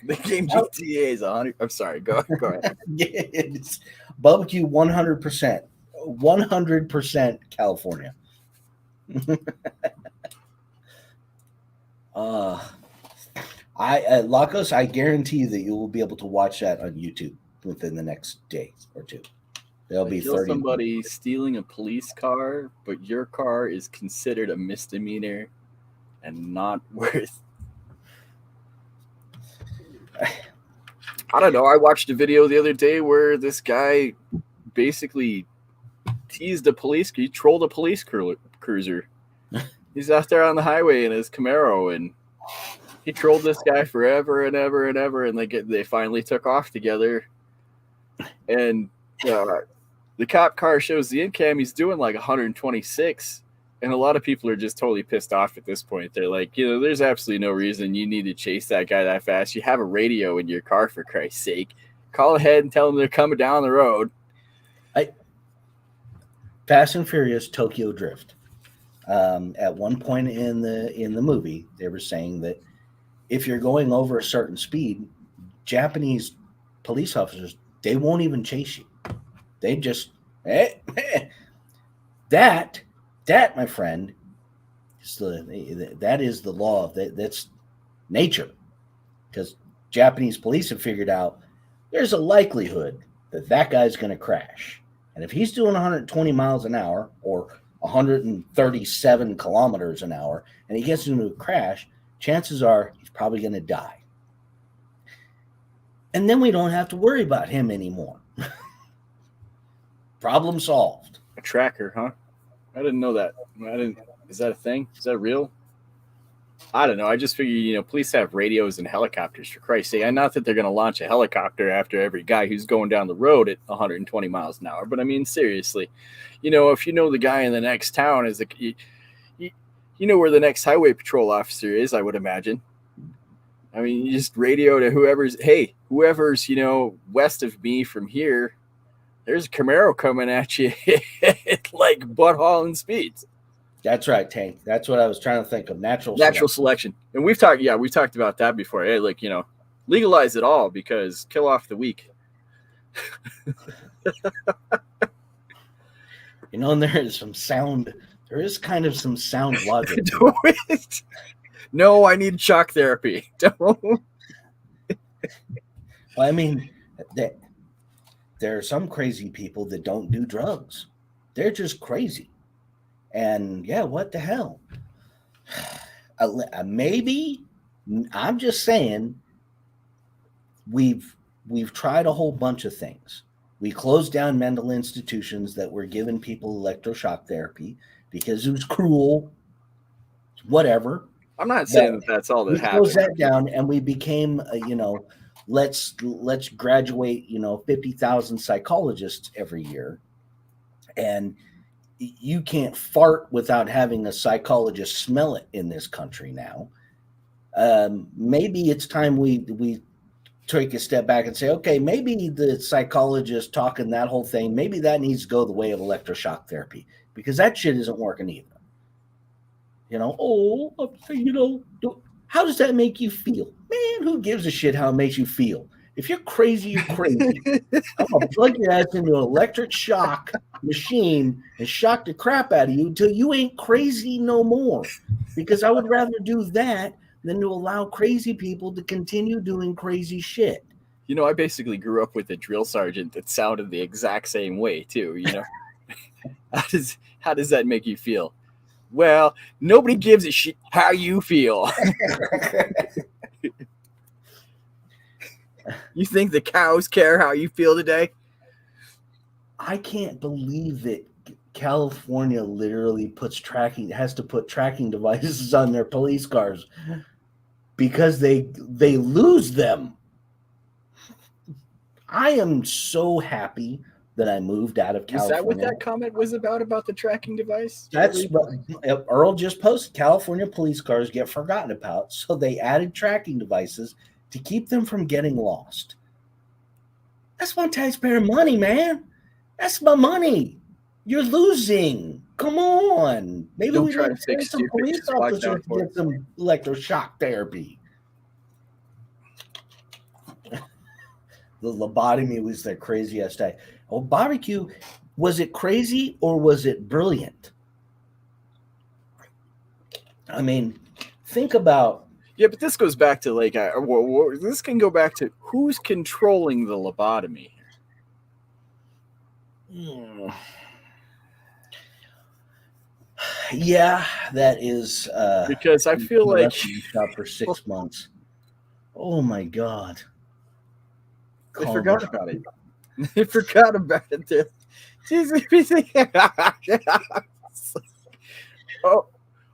The game GTA is 100. I'm sorry. Go ahead. It's barbecue 100%. 100% California. Lacos, I guarantee you that you will be able to watch that on YouTube within the next day or two. There'll be 30 somebody minutes. Stealing a police car, but your car is considered a misdemeanor and not worth. I don't know. I watched a video the other day where this guy basically teased a police. He trolled a police cruiser. He's out there on the highway in his Camaro, and he trolled this guy forever and ever and ever. And they finally took off together. And the cop car shows the in cam. He's doing like 126. And a lot of people are just totally pissed off at this point. They're like, there's absolutely no reason you need to chase that guy that fast. You have a radio in your car, for Christ's sake. Call ahead and tell them they're coming down the road. Fast and Furious Tokyo Drift. At one point in the movie, they were saying that if you're going over a certain speed, Japanese police officers, they won't even chase you. They just that, my friend, that is the law of that's nature. Because Japanese police have figured out there's a likelihood that guy's going to crash. And if he's doing 120 miles an hour or 137 kilometers an hour and he gets into a crash, chances are he's probably going to die. And then we don't have to worry about him anymore. Problem solved. A tracker, huh? I didn't know that. Is that a thing? Is that real? I don't know. I just figure, police have radios and helicopters, for Christ's sake. Not that they're going to launch a helicopter after every guy who's going down the road at 120 miles an hour. But I mean, seriously, if you know the guy in the next town is you know where the next highway patrol officer is, I would imagine. I mean, you just radio to whoever's west of me from here. There's a Camaro coming at you at like butt hauling speeds. That's right, Tank. That's what I was trying to think of. Natural selection. And we've talked about that before. Hey, legalize it all because kill off the weak. And there is kind of some sound logic. No, I need shock therapy. Don't. Well, I mean, there are some crazy people that don't do drugs. They're just crazy. And yeah, what the hell? Maybe, I'm just saying, we've tried a whole bunch of things. We closed down mental institutions that were giving people electroshock therapy because it was cruel. Whatever. I'm not saying that's all that happened. We closed that down, and we became, let's graduate, 50,000 psychologists every year, and you can't fart without having a psychologist smell it in this country now. Maybe it's time we take a step back and say, okay, maybe the psychologist talking that whole thing, maybe that needs to go the way of electroshock therapy because that shit isn't working either. How does that make you feel? Man, who gives a shit how it makes you feel? If you're crazy, you're crazy. I'm going to plug your ass into an electric shock machine and shock the crap out of you until you ain't crazy no more. Because I would rather do that than to allow crazy people to continue doing crazy shit. I basically grew up with a drill sergeant that sounded the exact same way too. How does that make you feel? Well, nobody gives a shit how you feel. You think the cows care how you feel today? I can't believe that California literally has to put tracking devices on their police cars because they lose them. I am so happy that I moved out of California. Is that what that comment was about the tracking device? That's what Earl just posted. California police cars get forgotten about, so they added tracking devices to keep them from getting lost. That's my taxpayer money, man. That's my money. You're losing. Come on. Maybe Don't we try need to to fix some police officers to get some electroshock therapy. The lobotomy was the craziest day. Oh, barbecue, was it crazy or was it brilliant? I mean, think about. Yeah, but this goes back to like, this can go back to who's controlling the lobotomy here. Yeah, that is because I feel like shot for 6 months. Oh my God! They forgot about it. They forgot about it. Oh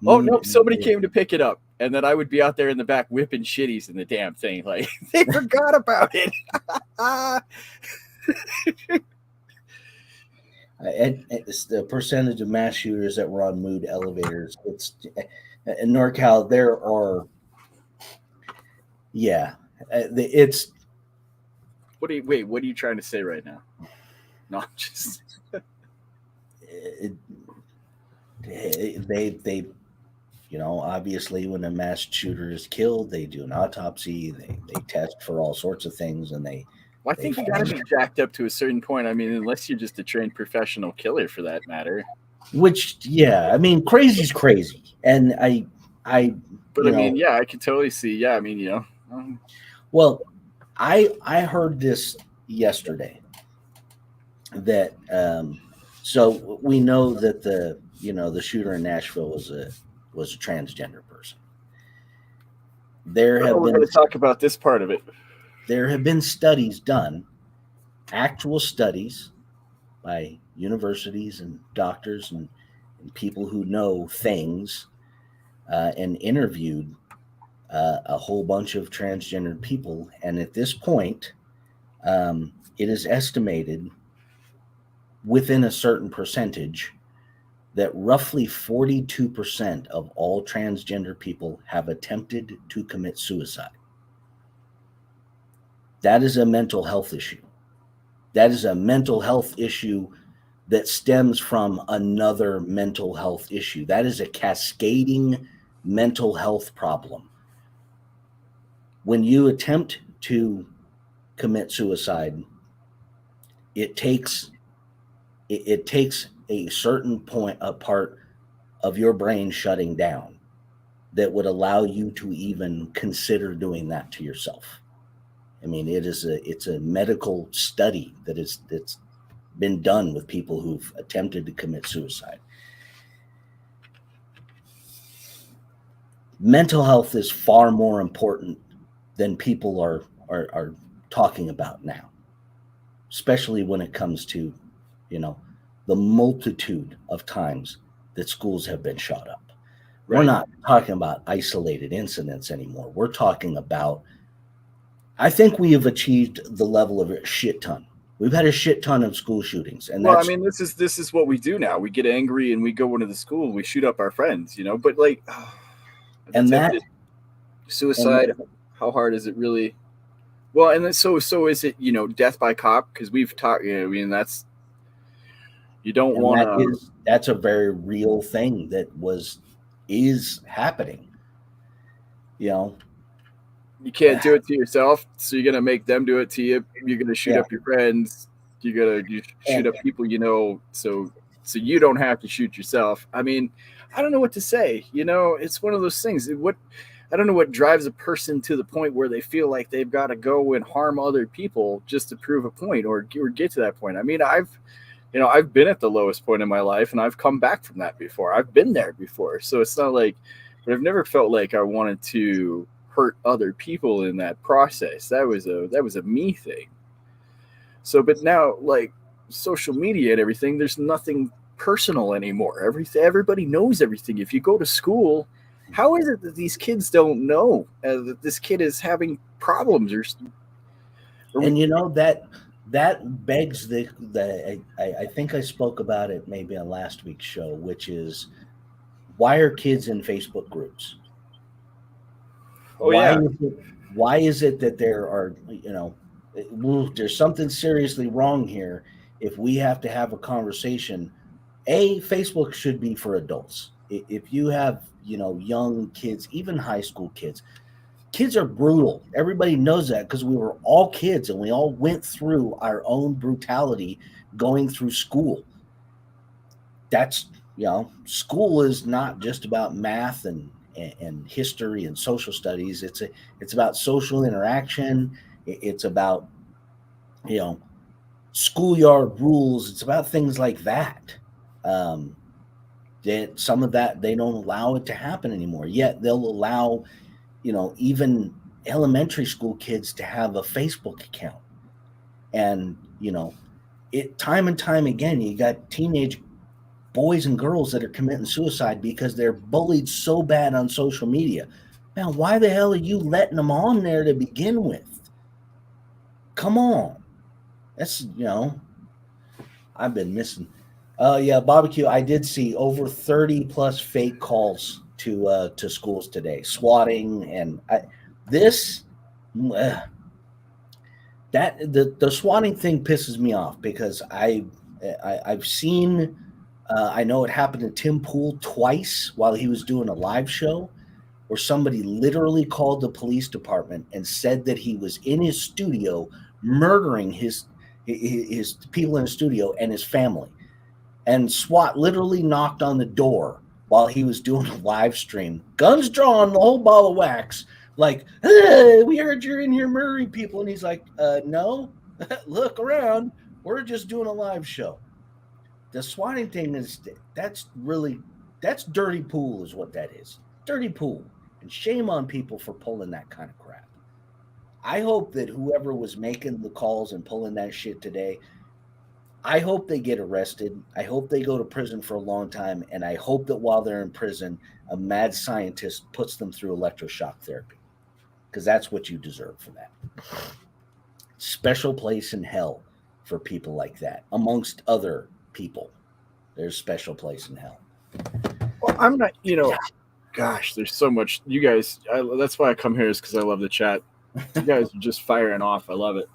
no! Somebody came to pick it up, and then I would be out there in the back whipping shitties in the damn thing. Like they forgot about it. It's the percentage of mass shooters that were on mood elevators. It's in NorCal. There are, yeah, it's. What are you trying to say right now? No, just they obviously when a mass shooter is killed, they do an autopsy. They test for all sorts of things, and I think you got to be jacked up to a certain point. I mean, unless you're just a trained professional killer, for that matter. Which, yeah, I mean, crazy's crazy, and I. But I mean, yeah, I can totally see. Yeah, I mean, Well, I heard this yesterday that so we know that the shooter in Nashville was a transgender person. We're going to talk about this part of it. There have been studies done, actual studies by universities and doctors and people who know things, and interviewed a whole bunch of transgender people. And at this point, it is estimated within a certain percentage that roughly 42% of all transgender people have attempted to commit suicide. That is a mental health issue. That is a mental health issue that stems from another mental health issue. That is a cascading mental health problem. When you attempt to commit suicide, it takes a certain part of your brain shutting down that would allow you to even consider doing that to yourself. I mean, it's a medical study that's been done with people who've attempted to commit suicide. Mental health is far more important than people are talking about now, especially when it comes to, the multitude of times that schools have been shot up. Right. We're not talking about isolated incidents anymore. We're talking about, I think we have achieved the level of a shit ton. We've had a shit ton of school shootings. And I mean, this is what we do now. We get angry and we go into the school and we shoot up our friends, but like, and that suicide, how hard is it really? Well, and then so is it, death by cop? Because we've talked, I mean, that's, you don't want to. That's a very real thing that is happening. You can't do it to yourself, so you're gonna make them do it to you. You're gonna shoot up your friends. You shoot up people, so you don't have to shoot yourself. I mean, I don't know what to say. It's one of those things. I don't know what drives a person to the point where they feel like they've got to go and harm other people just to prove a point or get to that point. I mean, I've been at the lowest point in my life and I've come back from that before. I've been there before. So it's not like, but I've never felt like I wanted to hurt other people in that process. That was a me thing. So, but now, like social media and everything, there's nothing personal anymore. Everybody knows everything. If you go to school, how is it that these kids don't know that this kid is having problems And that begs I think I spoke about it maybe on last week's show, which is, why are kids in Facebook groups? Oh yeah. Why is it that there are, there's something seriously wrong here if we have to have a conversation. Facebook should be for adults. If you have, young kids, even high school kids are brutal. Everybody knows that because we were all kids and we all went through our own brutality going through school. That's, school is not just about math and history and social studies. It's about social interaction. It's about, schoolyard rules. It's about things like that. That some of that, they don't allow it to happen anymore. Yet they'll allow, even elementary school kids to have a Facebook account. And, it time and time again, you got teenage boys and girls that are committing suicide because they're bullied so bad on social media. Man, why the hell are you letting them on there to begin with? Come on. That's, I've been missing. Yeah, barbecue. I did see over 30 plus fake calls to schools today, swatting, and the swatting thing pisses me off because I've seen. I know it happened to Tim Pool twice while he was doing a live show, where somebody literally called the police department and said that he was in his studio murdering his people in his studio and his family. And SWAT literally knocked on the door while he was doing a live stream, guns drawn, the whole ball of wax, like, hey, we heard you're in here murdering people. And he's like, no, look around. We're just doing a live show. The swatting thing that's dirty pool is what that is. Dirty pool. And shame on people for pulling that kind of crap. I hope that whoever was making the calls and pulling that shit today, I hope they get arrested. I hope they go to prison for a long time. And I hope that while they're in prison, a mad scientist puts them through electroshock therapy. Because that's what you deserve for that. Special place in hell for people like that, amongst other people. There's special place in hell. Well, I'm not, gosh, there's so much. You guys, that's why I come here, is because I love the chat. You guys are just firing off. I love it.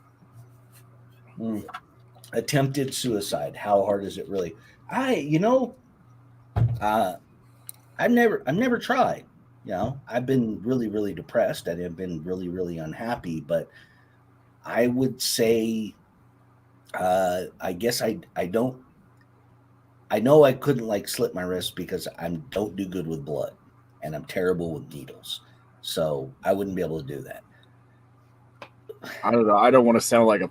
Attempted suicide. How hard is it really? I've never tried. I've been really, really depressed. I've been really, really unhappy. But I would say, I guess I don't. I know I couldn't slit my wrist because I don't do good with blood, and I'm terrible with needles. So I wouldn't be able to do that. I don't know. I don't want to sound like a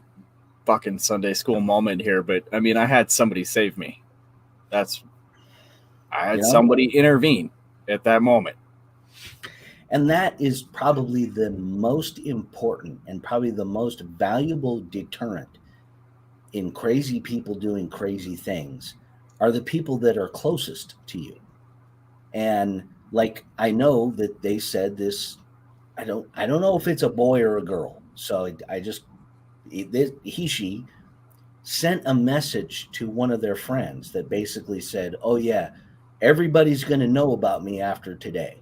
fucking Sunday school moment here, but I mean, I had somebody save me. I had somebody intervene at that moment. And that is probably the most important and probably the most valuable deterrent in crazy people doing crazy things are the people that are closest to you. And I know that they said this, I don't know if it's a boy or a girl. So she sent a message to one of their friends that basically said, oh yeah, everybody's going to know about me after today.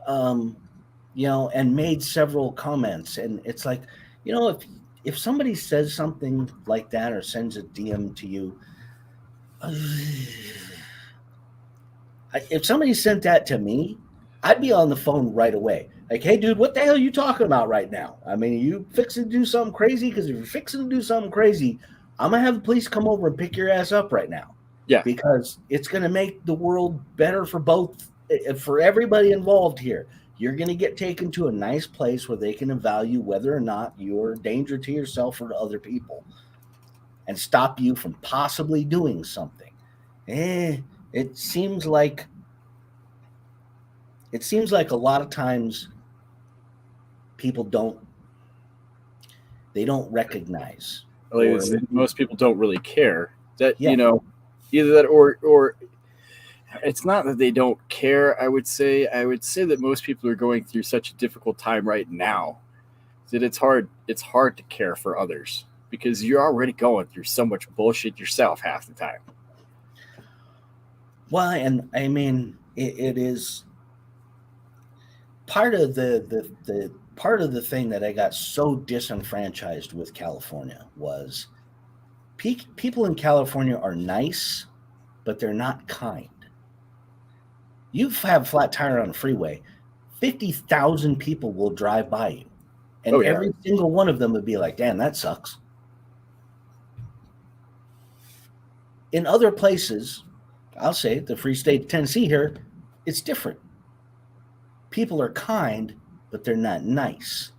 And made several comments. And it's like, if somebody says something like that or sends a DM to you, if somebody sent that to me, I'd be on the phone right away. Like, hey, dude, what the hell are you talking about right now? I mean, are you fixing to do something crazy? Because if you're fixing to do something crazy, I'm going to have the police come over and pick your ass up right now. Yeah. Because it's going to make the world better for everybody involved here. You're going to get taken to a nice place where they can evaluate whether or not you're a danger to yourself or to other people. and stop you from possibly doing something. It seems like a lot of times people don't recognize, or most people don't really care that, yeah. Either that or it's not that they don't care. I would say that most people are going through such a difficult time right now that it's hard to care for others because you're already going through so much bullshit yourself half the time. Well, and I mean, it is part of the part of the thing that I got so disenfranchised with California was people in California are nice, but they're not kind. You have a flat tire on a freeway, 50,000 people will drive by you, and every single one of them would be like, "Damn, that sucks." In other places, I'll say the free state of Tennessee here, it's different. People are kind, but they're not nice.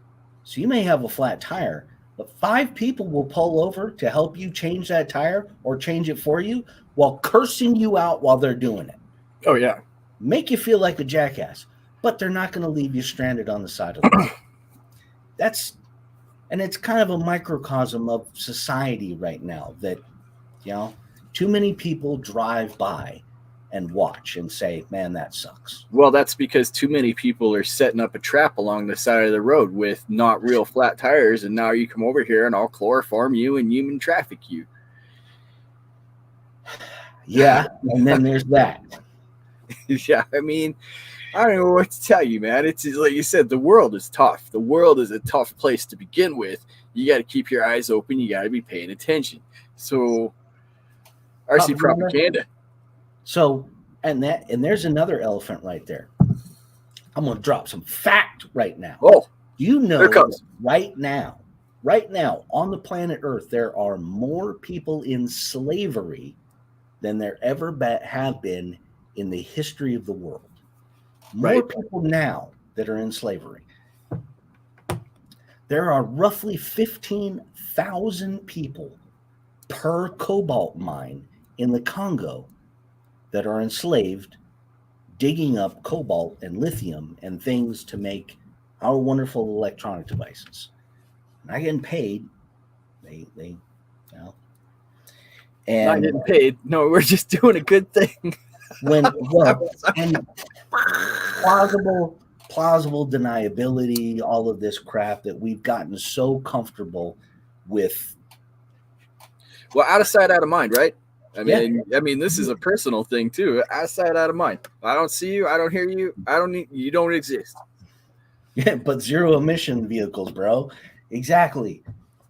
So you may have a flat tire, but 5 people will pull over to help you change that tire or change it for you while cursing you out while they're doing it. Oh, yeah. Make you feel like a jackass, but they're not going to leave you stranded on the side of the road. And it's kind of a microcosm of society right now that, too many people drive by and watch and say, "Man, that sucks." Well, that's because too many people are setting up a trap along the side of the road with not real flat tires, and now you come over here and I'll chloroform you and human traffic you. Yeah, and then there's that. Yeah, I mean, I don't know what to tell you, man. It's like you said, the world is tough. The world is a tough place to begin with. You got to keep your eyes open. You got to be paying attention. So, RC propaganda. So, and there's another elephant right there. I'm going to drop some fact right now. Oh, right now on the planet Earth, there are more people in slavery than there ever have been in the history of the world. More people now that are in slavery. There are roughly 15,000 people per cobalt mine in the Congo that are enslaved, digging up cobalt and lithium and things to make our wonderful electronic devices. Not getting paid. They and not getting paid. No, we're just doing a good thing. And plausible deniability, all of this crap that we've gotten so comfortable with. Well, out of sight, out of mind, right? I mean, this is a personal thing too. Out of sight, out of mind. I don't see you. I don't hear you. You don't exist. Yeah, but zero emission vehicles, bro. Exactly.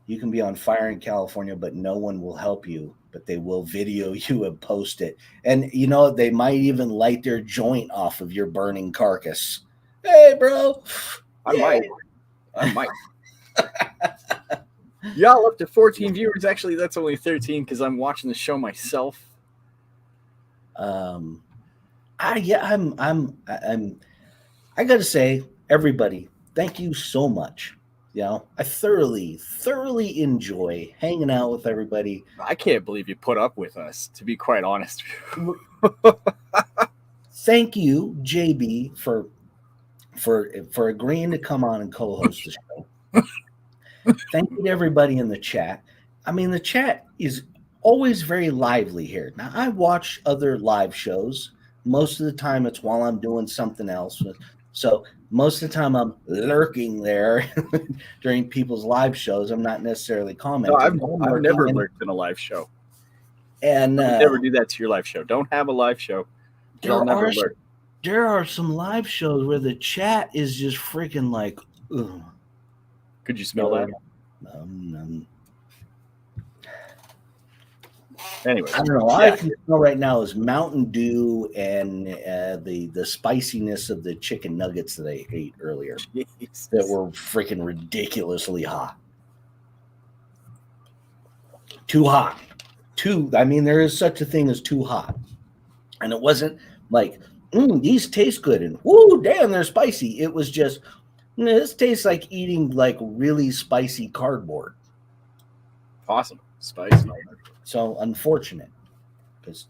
You can be on fire in California, but no one will help you. But they will video you and post it. And they might even light their joint off of your burning carcass. Hey, bro. I might. Y'all up to 14 viewers. Actually, that's only 13 because I'm watching the show myself. I gotta say, everybody, thank you so much. I thoroughly enjoy hanging out with everybody. I can't believe you put up with us, to be quite honest. Thank you, JB, for agreeing to come on and co-host the show. Thank you to everybody in the chat. I mean, the chat is always very lively here. Now, I watch other live shows. Most of the time, it's while I'm doing something else. So most of the time, I'm lurking there during people's live shows. I'm not necessarily commenting. No, I've never lurked in a live show. And never do that to your live show. Don't have a live show. There are some live shows where the chat is just freaking like, ugh. Could you smell that? Anyway, I don't know. All I can smell right now is Mountain Dew and the spiciness of the chicken nuggets that I ate earlier. Jesus. That were freaking ridiculously hot. Too hot. I mean, there is such a thing as too hot. And it wasn't like, these taste good and whoo, damn, they're spicy. It was just, this tastes like eating like really spicy cardboard. Awesome. Spicy. So unfortunate. Because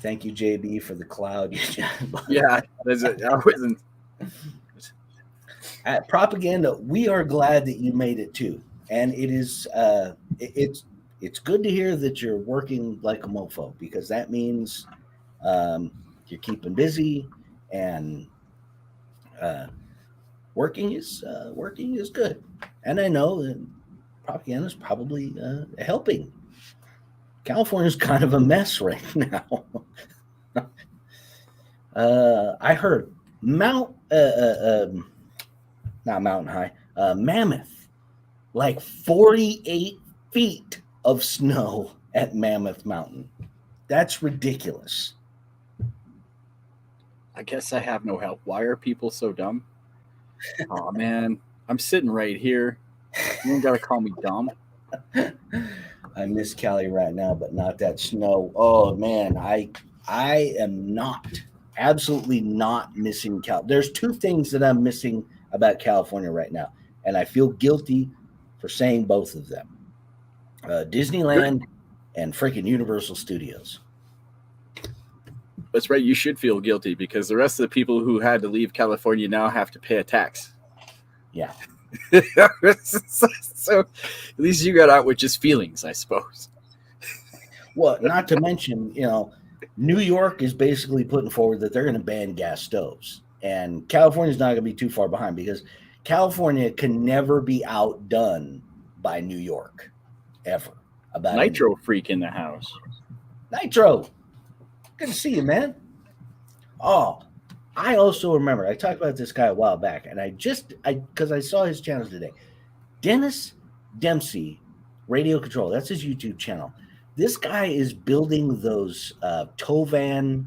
thank you, JB, for the cloud. Yeah, I wasn't. At propaganda, we are glad that you made it too, and it is it's good to hear that you're working like a mofo, because that means you're keeping busy, and uh, working is good. And I know that propaganda is probably helping. California's kind of a mess right now. I heard not Mountain High, Mammoth, like 48 feet of snow at Mammoth Mountain. That's ridiculous. I guess I have no help. Why are people so dumb? Oh man, I'm sitting right here. You don't gotta call me dumb. I miss Cali right now, but not that snow. Oh man, I am absolutely not missing Cal. There's two things that I'm missing about California right now, and I feel guilty for saying both of them. Disneyland and freaking Universal Studios. That's right. You should feel guilty because the rest of the people who had to leave California now have to pay a tax. Yeah. So at least you got out with just feelings, I suppose. Well, not to mention, New York is basically putting forward that they're going to ban gas stoves, and California's not going to be too far behind, because California can never be outdone by New York, ever. About Nitro anything. Freak in the house. Nitro, good to see you, man. Oh, I also remember, I talked about this guy a while back, and because I saw his channels today. Dennis Dempsey, Radio Control, that's his YouTube channel. This guy is building those Tovan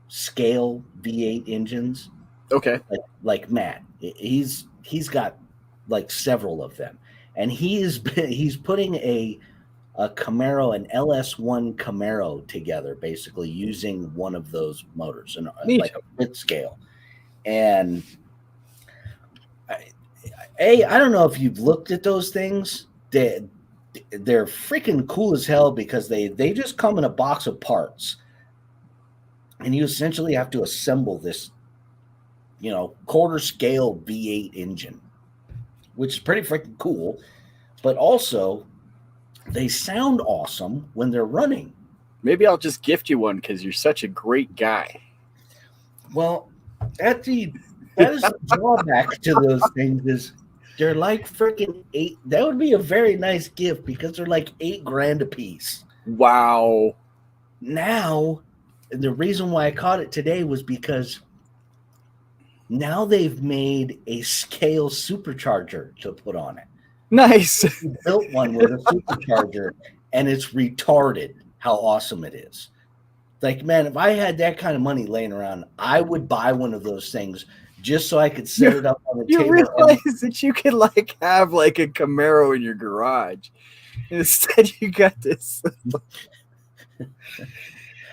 scale V8 engines. Okay. Like Matt. He's got like several of them. And he's putting a Camaro, an LS1 Camaro together, basically using one of those motors, and like a bit scale. And I don't know if you've looked at those things. They're freaking cool as hell, because they just come in a box of parts, and you essentially have to assemble this, quarter scale V8 engine, which is pretty freaking cool. But also, they sound awesome when they're running. Maybe I'll just gift you one because you're such a great guy. Well, that is the drawback to those things, is they're like freaking $8. That would be a very nice gift, because they're like $8,000 a piece. Wow. Now, the reason why I caught it today was because now they've made a scale supercharger to put on it. Nice. He built one with a supercharger, and it's retarded how awesome it is. Like, man, if I had that kind of money laying around, I would buy one of those things just so I could set it up on the table. You realize that you could have a Camaro in your garage. Instead, you got this.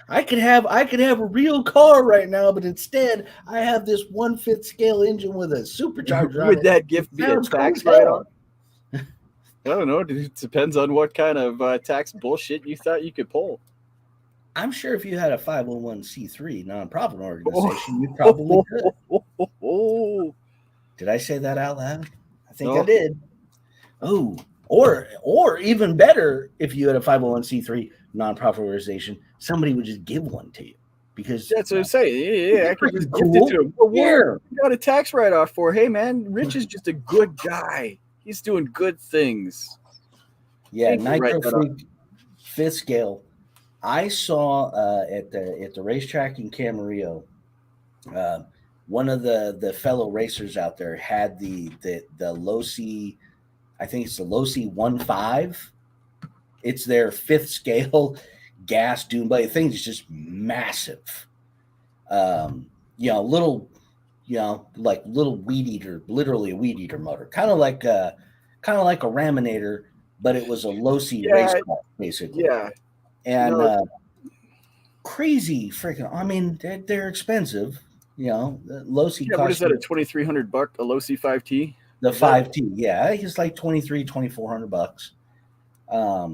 I could have a real car right now, but instead I have this 1/5 scale engine with a supercharger. Would that gift be a tax write-off? I don't know. It depends on what kind of tax bullshit you thought you could pull. I'm sure if you had a 501c3 nonprofit organization, you probably could. Did I say that out loud? I think I did. Oh, or even better, if you had a 501c3 nonprofit organization, somebody would just give one to you, because that's what I'm saying. Yeah, I could just gift it to him. You got a tax write-off for. Hey, man, Rich is just a good guy. He's doing good things. Yeah, Nitro Freak 5th scale. I saw at the racetrack in Camarillo, one of the fellow racers out there had the Losi, I think it's the Losi 1.5. It's their 5th scale gas dune blade. The thing is just massive. Little, like little weed eater, literally a weed eater motor, kind of like a Raminator, but it was a Losi race car, basically. Yeah. And crazy freaking, I mean, they're expensive, Losi. Yeah, what is that, a $2,300 a Losi 5T? The 5T, yeah, it's like $2,300-$2,400. But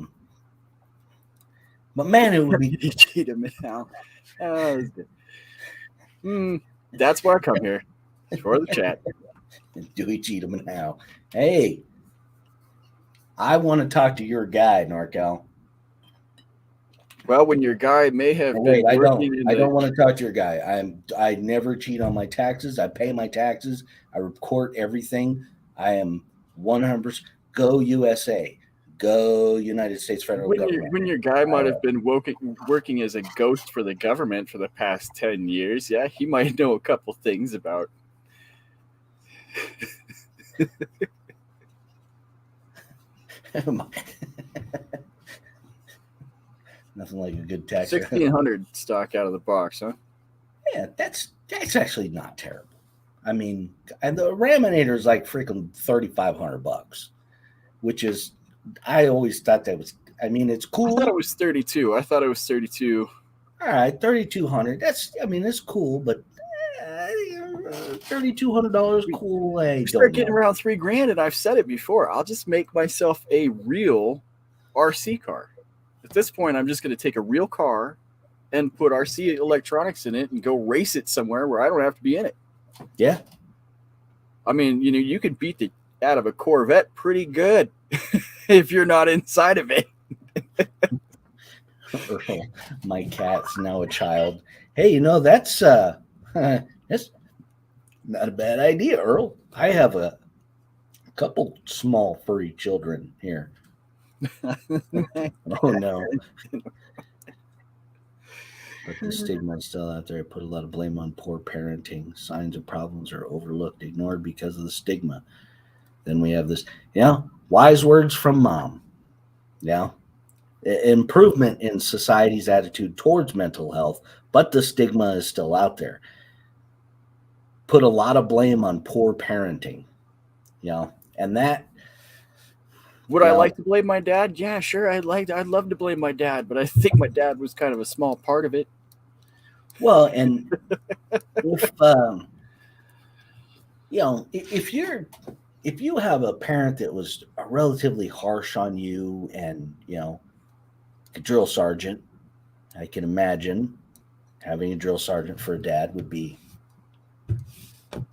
man, it would be You cheat him now. That's why I come here. For the chat. Dewey Cheatham and How. Hey, I want to talk to your guy, Norcal. Well, when your guy may have been I working don't want to talk to your guy. I never cheat on my taxes. I pay my taxes. I report everything. I am 100% go USA. Go United States federal government. When your guy might have been working as a ghost for the government for the past 10 years, yeah, he might know a couple things about. Nothing like a good tax. 1,600 stock out of the box, huh? Yeah, that's actually not terrible. I mean, and the Raminator is like freaking $3,500, which is, I always thought that was. I mean, it's cool. I thought it was 32. I thought it was 32. All right, 3,200. It's cool, but $3,200 cool. You start getting around $3,000, and I've said it before. I'll just make myself a real RC car. At this point, I'm just going to take a real car and put RC electronics in it and go race it somewhere where I don't have to be in it. Yeah. I mean, you could beat the out of a Corvette pretty good if you're not inside of it. My cat's now a child. Hey, that's that's not a bad idea, Earl. I have a couple small furry children here. Oh no. But the stigma is still out there. I put a lot of blame on poor parenting. Signs of problems are overlooked, ignored because of the stigma. Then we have this, wise words from mom. Yeah. Improvement in society's attitude towards mental health, but the stigma is still out there. Put a lot of blame on poor parenting. And that. Would I like to blame my dad? Yeah, sure. I'd love to blame my dad, but I think my dad was kind of a small part of it. Well, and if you have a parent that was relatively harsh on you, and a drill sergeant, I can imagine having a drill sergeant for a dad would be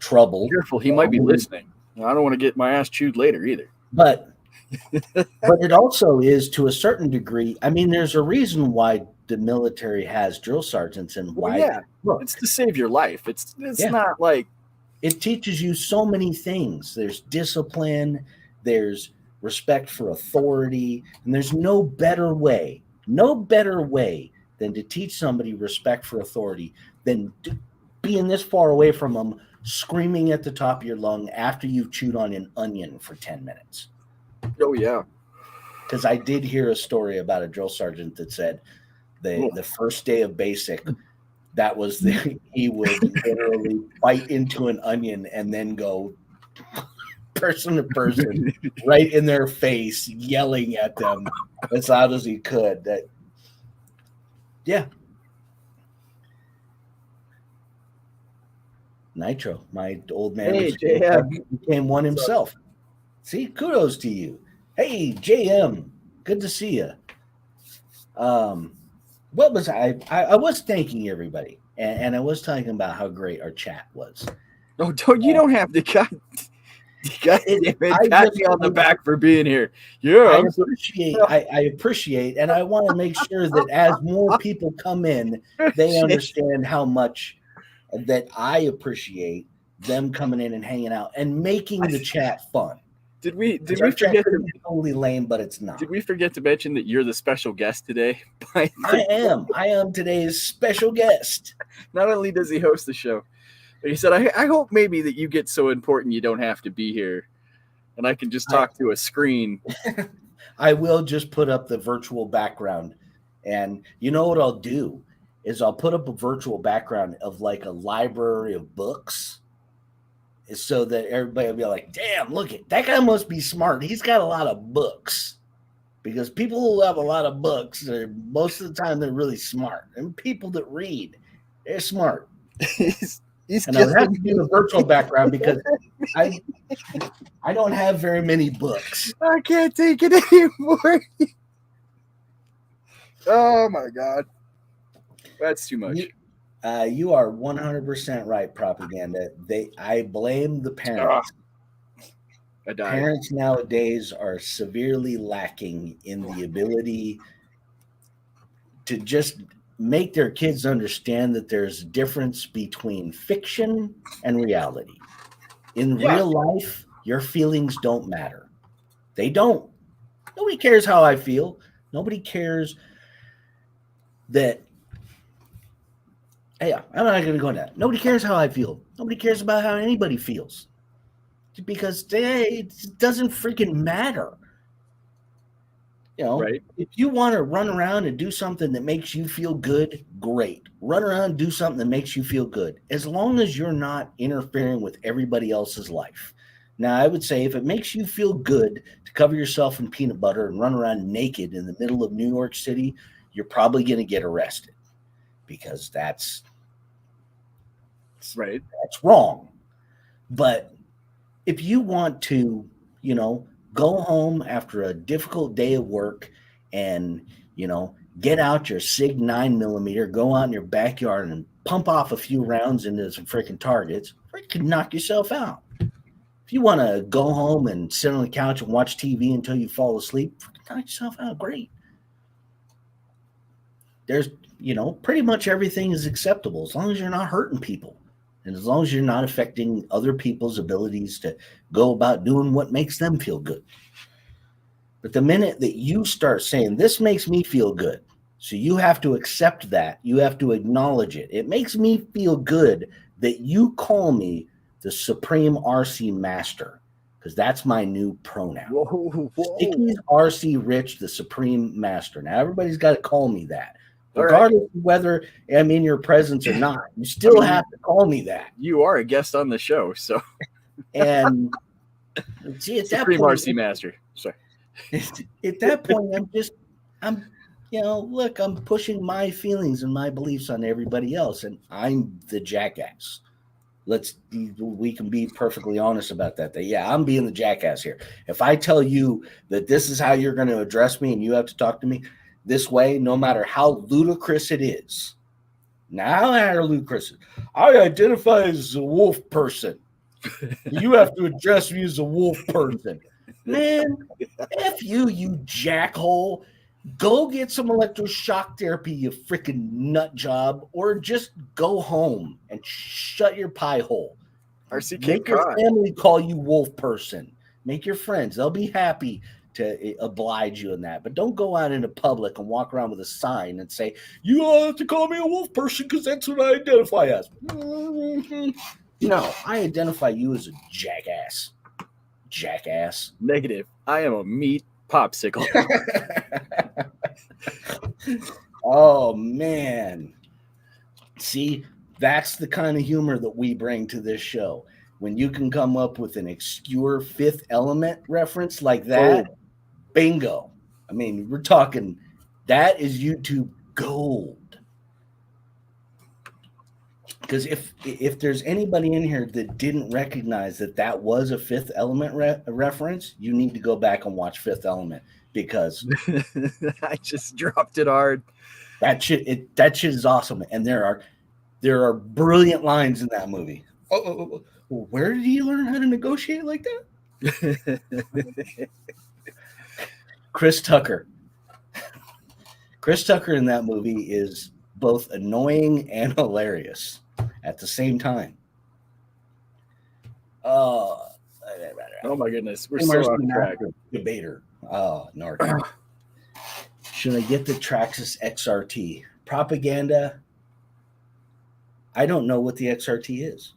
trouble. Careful, he might be listening. I don't want to get my ass chewed later either. But it also is, to a certain degree. I mean, there's a reason why the military has drill sergeants, and why. Yeah, it's to save your life. It's not like it teaches you so many things. There's discipline, there's respect for authority, and there's no better way than to teach somebody respect for authority than being this far away from them, screaming at the top of your lung after you've chewed on an onion for 10 minutes. Oh, yeah. Because I did hear a story about a drill sergeant that said the first day of basic, that was he would literally bite into an onion and then go person to person right in their face, yelling at them as loud as he could. Nitro, my old man, became one himself. See, kudos to you. Hey, JM, good to see you. What was I was thanking everybody, and I was talking about how great our chat was. No, you don't have to pat me on the back for being here. Yeah, I appreciate, and I want to make sure that as more people come in, they understand how much that I appreciate them coming in and hanging out and making the chat fun. Did we forget to be totally lame, but it's not. Did we forget to mention that you're the special guest today? I am today's special guest. Not only does he host the show, but he said, I hope maybe that you get so important you don't have to be here, and I can just talk to a screen. I will just put up the virtual background, and you know what I'll do is I'll put up a virtual background of like a library of books, so that everybody will be like, damn, look at that guy, must be smart. He's got a lot of books. Because people who have a lot of books, most of the time they're really smart. And people that read, they're smart. And I would have to do the virtual background because I don't have very many books. I can't take it anymore. Oh my God. That's too much. You are 100% right, propaganda. I blame the parents. I died. Parents nowadays are severely lacking in the ability to just make their kids understand that there's a difference between fiction and reality. In real life, your feelings don't matter. They don't. Nobody cares how I feel. Nobody cares that. Hey, I'm not going to go into that. Nobody cares how I feel. Nobody cares about how anybody feels. Because it doesn't freaking matter. You know, right? If you want to run around and do something that makes you feel good, great. Run around and do something that makes you feel good, as long as you're not interfering with everybody else's life. Now, I would say if it makes you feel good to cover yourself in peanut butter and run around naked in the middle of New York City, you're probably going to get arrested because that's right. That's wrong. But if you want to, go home after a difficult day of work and, get out your SIG 9mm, go out in your backyard and pump off a few rounds into some freaking targets, freaking knock yourself out. If you want to go home and sit on the couch and watch TV until you fall asleep, freaking knock yourself out. Great. There's, pretty much everything is acceptable as long as you're not hurting people. And as long as you're not affecting other people's abilities to go about doing what makes them feel good. But the minute that you start saying, this makes me feel good, so you have to accept that. You have to acknowledge it. It makes me feel good that you call me the Supreme RC Master, because that's my new pronoun. Whoa. Sticky's RC Rich, the Supreme Master. Now, everybody's got to call me that. Regardless of whether I'm in your presence or not, you still have to call me that. You are a guest on the show, so. And see, at Supreme that point, RC Master. Sorry. At that point, I'm pushing my feelings and my beliefs on everybody else, and I'm the jackass. We can be perfectly honest about that. I'm being the jackass here. If I tell you that this is how you're going to address me and you have to talk to me this way, no matter how ludicrous it is. Now, how ludicrous. I identify as a wolf person. You have to address me as a wolf person. Man, F you jackhole. Go get some electroshock therapy, you freaking nut job, or just go home and shut your pie hole. RCK Make your family call you wolf person. Make your friends. They'll be happy to oblige you in that. But don't go out into public and walk around with a sign and say, you all have to call me a wolf person because that's what I identify as. No, I identify you as a jackass. Jackass. Negative. I am a meat popsicle. Oh, man. See, that's the kind of humor that we bring to this show. When you can come up with an obscure Fifth Element reference like that, bingo. I mean, we're talking, that is YouTube gold. Because if there's anybody in here that didn't recognize that was a Fifth Element reference, you need to go back and watch Fifth Element, because I just dropped it hard. That shit is awesome, and there are brilliant lines in that movie. Where did he learn how to negotiate like that? Chris Tucker. Chris Tucker in that movie is both annoying and hilarious at the same time. Oh my goodness, we're so off track. Debater. Oh, Narc. Should I get the Traxxas XRT? Propaganda. I don't know what the XRT is.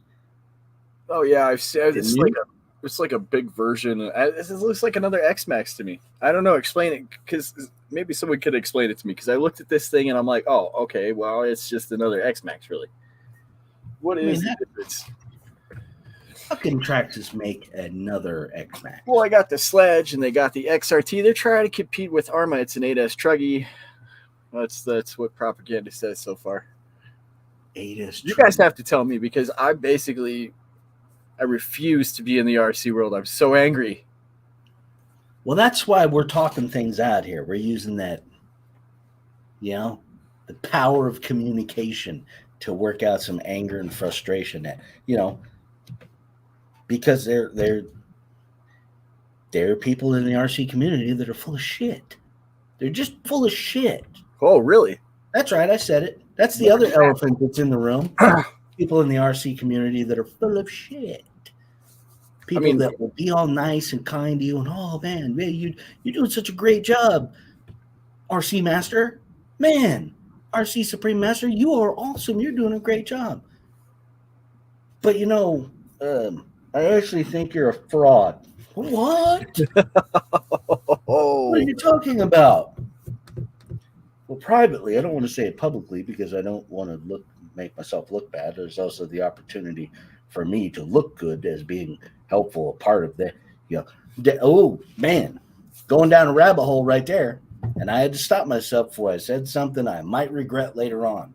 Oh yeah, I've seen it's like a big version. It looks like another X-Max to me. I don't know. Explain it, because maybe someone could explain it to me, because I looked at this thing and I'm like, oh, okay, well, it's just another X-Max, really. What is the difference? How can Traxxas make another X-Max? Well, I got the Sledge and they got the XRT. They're trying to compete with Arma. It's an 8S truggy. That's what propaganda says so far. 8 is You true. guys have to tell me because I refuse to be in the RC world. I'm so angry. Well, that's why we're talking things out here. We're using that, the power of communication to work out some anger and frustration that, because there are people in the RC community that are full of shit. They're just full of shit. Oh, really? That's right. I said it. That's the other elephant that's in the room. People in the RC community that are full of shit. People that will be all nice and kind to you and, oh, man, you're doing such a great job, RC Master. Man, RC Supreme Master, you are awesome. You're doing a great job. But, I actually think you're a fraud. What? What are you talking about? Well, privately, I don't want to say it publicly because I don't want to make myself look bad. There's also the opportunity for me to look good as being helpful, a part of oh, man, going down a rabbit hole right there. And I had to stop myself before I said something I might regret later on.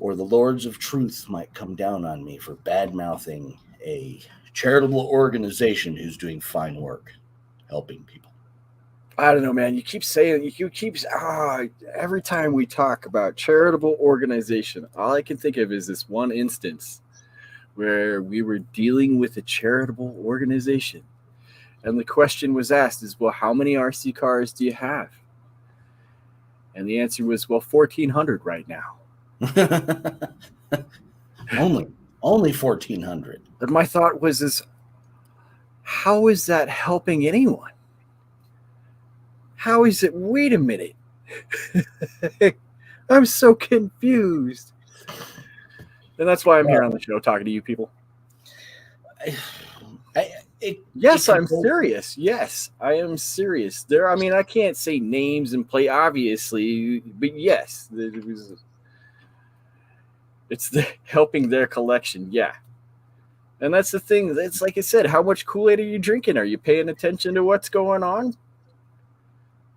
Or the Lords of Truth might come down on me for bad-mouthing a charitable organization who's doing fine work, helping people. I don't know, man. You keep saying, every time we talk about charitable organization, all I can think of is this one instance where we were dealing with a charitable organization. And the question was asked is, well, how many RC cars do you have? And the answer was, well, 1,400 right now. Only 1,400. And my thought was, how is that helping anyone? How is it? Wait a minute. I'm so confused. And that's why I'm here on the show talking to you people. Yes, I'm serious. Yes, I am serious. I can't say names and play, obviously, but yes, it's helping their collection. Yeah. And that's the thing. It's like I said, how much Kool-Aid are you drinking? Are you paying attention to what's going on?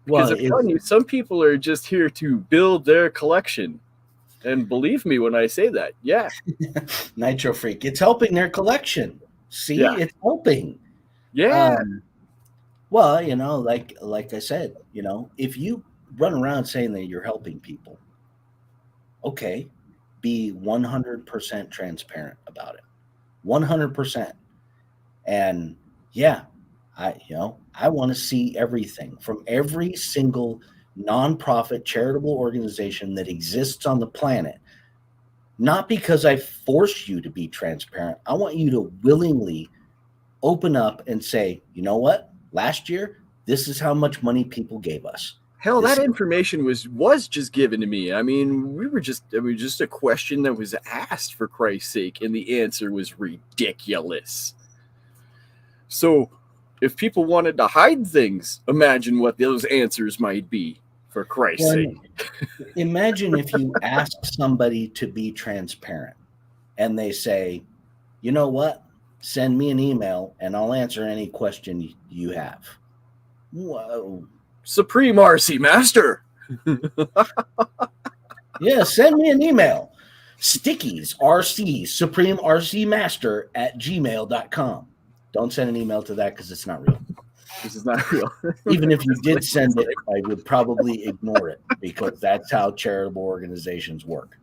Because I'm telling you, some people are just here to build their collection. And believe me when I say that, yeah. Nitro Freak, it's helping their collection. See, It's helping. Yeah. Well, like I said, if you run around saying that you're helping people, okay, be 100% transparent about it. 100%. And yeah, I want to see everything from every single nonprofit charitable organization that exists on the planet. Not because I force you to be transparent. I want you to willingly open up and say, you know what? Last year, this is how much money people gave us. Hell, that information was just given to me. I mean, just a question that was asked, for Christ's sake, and the answer was ridiculous. So if people wanted to hide things, imagine what those answers might be, for Christ's sake. Imagine if you ask somebody to be transparent and they say, you know what? Send me an email and I'll answer any question you have. Whoa. Supreme RC Master. Yeah, send me an email. Stickies RC Supreme RC Master @gmail.com. Don't send an email to that because it's not real. This is not real. Even if you did send it, I would probably ignore it because that's how charitable organizations work.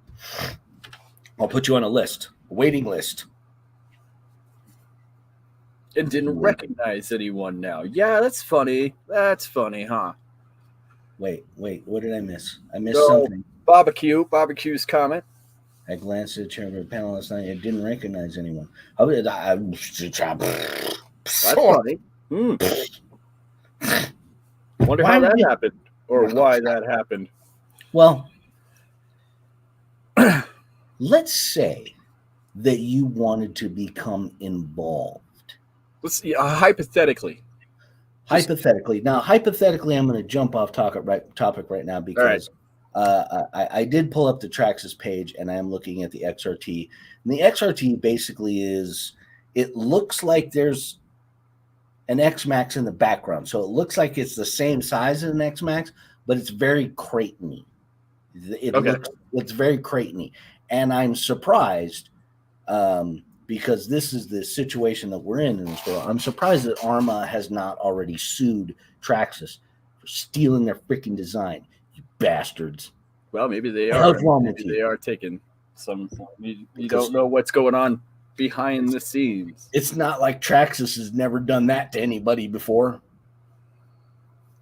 I'll put you on a list, a waiting list. And didn't recognize anyone now. Yeah, that's funny. That's funny, huh? Wait. What did I miss? I missed something. Barbecue's comment. I glanced at the chair of the panel last night. I didn't recognize anyone. That's funny. Wonder how that happened, or why that happened. Well, let's say that you wanted to become involved. Let's see, hypothetically. Now, hypothetically, I'm going to jump off topic right now because I did pull up the Traxxas page and I am looking at the XRT. And the XRT basically it looks like there's an X-Max in the background. So it looks like it's the same size as an X-Max, but it's very Creighton-y. It's very Creighton-y. And I'm surprised because this is the situation that we're in this world. I'm surprised that Arma has not already sued Traxxas for stealing their freaking design. You bastards. Well, maybe they The are. hell's wrong with Maybe you? they are taking some. You don't know what's going on behind the scenes. It's not like Traxxas has never done that to anybody before.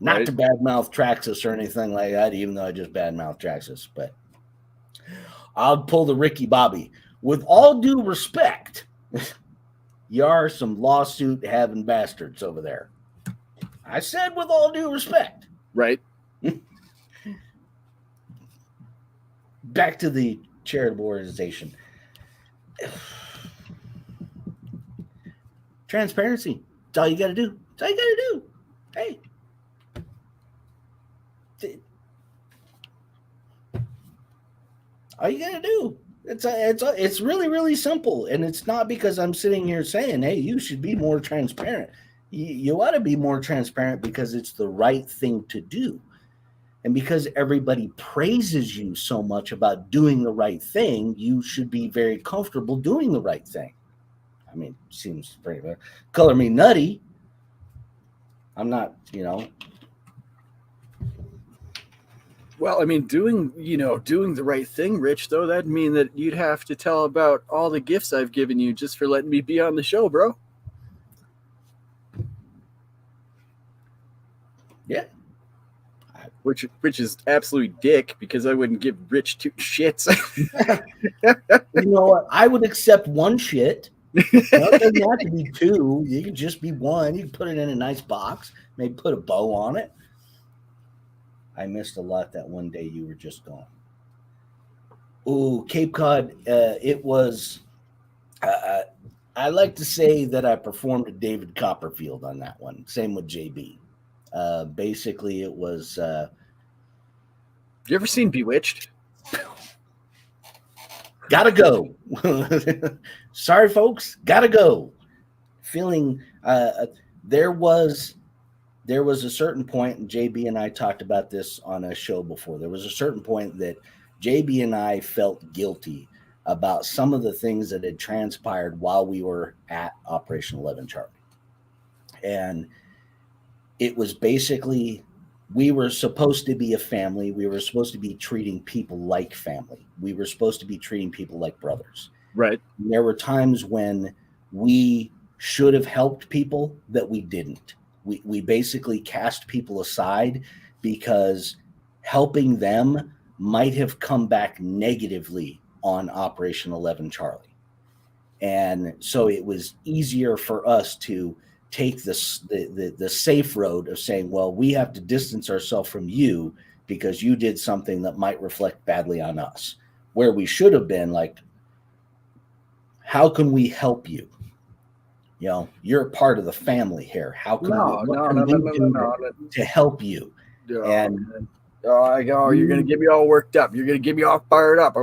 Not Right. to badmouth Traxxas or anything like that, even though I just badmouth Traxxas, but I'll pull the Ricky Bobby. With all due respect, you are some lawsuit having bastards over there. I said with all due respect. Right. Back to the charitable organization. Transparency. That's all you got to do. That's all you got to do. Hey. All you got to do. It's really, really simple. And it's not because I'm sitting here saying, hey, you should be more transparent. You ought to be more transparent because it's the right thing to do. And because everybody praises you so much about doing the right thing, you should be very comfortable doing the right thing. I mean, seems pretty bad. Color me nutty. I'm not, Well, I mean, doing the right thing, Rich, though, that'd mean that you'd have to tell about all the gifts I've given you just for letting me be on the show, bro. Yeah. Which is absolute dick because I wouldn't give Rich two shits. You know what? I would accept one shit. It doesn't have to be two. You can just be one. You can put it in a nice box, maybe put a bow on it. I missed a lot that one day you were just gone. Ooh, Cape Cod. It was. I like to say that I performed a David Copperfield on that one. Same with JB. Basically, it was. You ever seen Bewitched? Gotta go. Sorry, folks. Gotta go. Feeling there was a certain point, and JB and I talked about this on a show before. There was a certain point that JB and I felt guilty about some of the things that had transpired while we were at Operation 11 Charlie. And it was basically, we were supposed to be a family. We were supposed to be treating people like family. We were supposed to be treating people like brothers. Right. And there were times when we should have helped people that we didn't. We basically cast people aside because helping them might have come back negatively on Operation 11 Charlie. And so it was easier for us to take the safe road of saying, well, we have to distance ourselves from you because you did something that might reflect badly on us. Where we should have been like, how can we help you? You're a part of the family here. How can we do to help you? And you're gonna get me all worked up. You're gonna get me all fired up.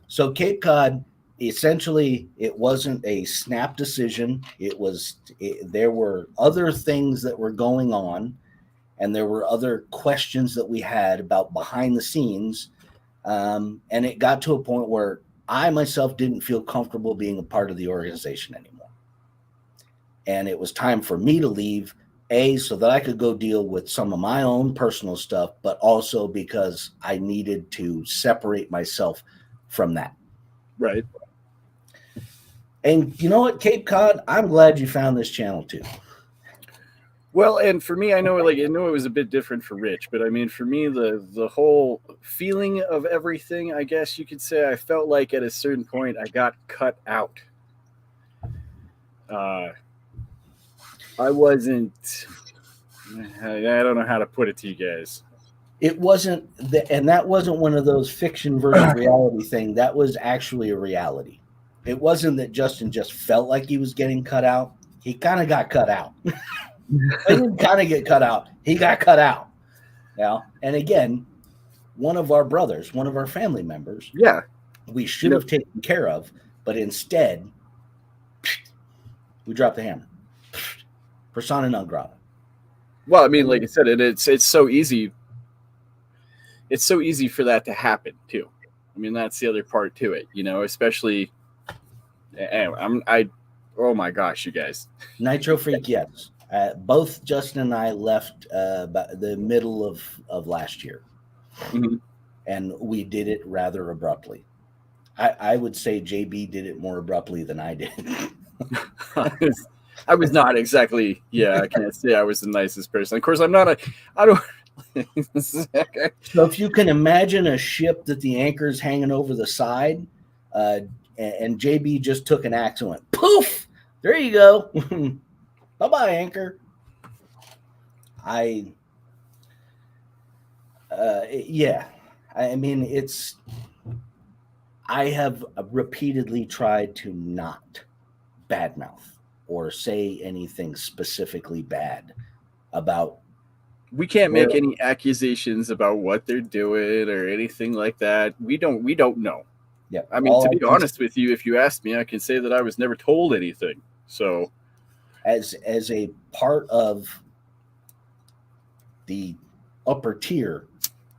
So Cape Cod, essentially, it wasn't a snap decision. There were other things that were going on, and there were other questions that we had about behind the scenes. And it got to a point where I myself didn't feel comfortable being a part of the organization anymore. And it was time for me to leave, so that I could go deal with some of my own personal stuff, but also because I needed to separate myself from that. Right. And you know what, Cape Cod, I'm glad you found this channel too. Well, and for me, I know it was a bit different for Rich, but I mean, for me, the whole feeling of everything, I guess you could say, I felt like at a certain point I got cut out. I wasn't. I don't know how to put it to you guys. It wasn't, and that wasn't one of those fiction versus reality thing. That was actually a reality. It wasn't that Justin just felt like he was getting cut out. He kind of got cut out. He didn't kind of get cut out. He got cut out. And again, one of our brothers, one of our family members, we should have taken care of, but instead, we dropped the hammer. Persona non grata. Well, I mean, like I said, it's so easy. It's so easy for that to happen too. I mean, that's the other part to it, especially. Anyway, oh my gosh, you guys. Nitro Freak, yes. Both Justin and I left about the middle of last year. Mm-hmm. And we did it rather abruptly. I would say JB did it more abruptly than I did. I was not exactly, I can't say I was the nicest person. Of course, I don't. So if you can imagine a ship that the anchor's hanging over the side, and JB just took an axe and went, poof, there you go. Bye-bye, anchor. Yeah. I mean, I have repeatedly tried to not badmouth or say anything specifically bad about. We can't make any accusations about what they're doing or anything like that. We don't know. Yeah. I mean, to be honest with you, if you ask me, I can say that I was never told anything. So, as a part of the upper tier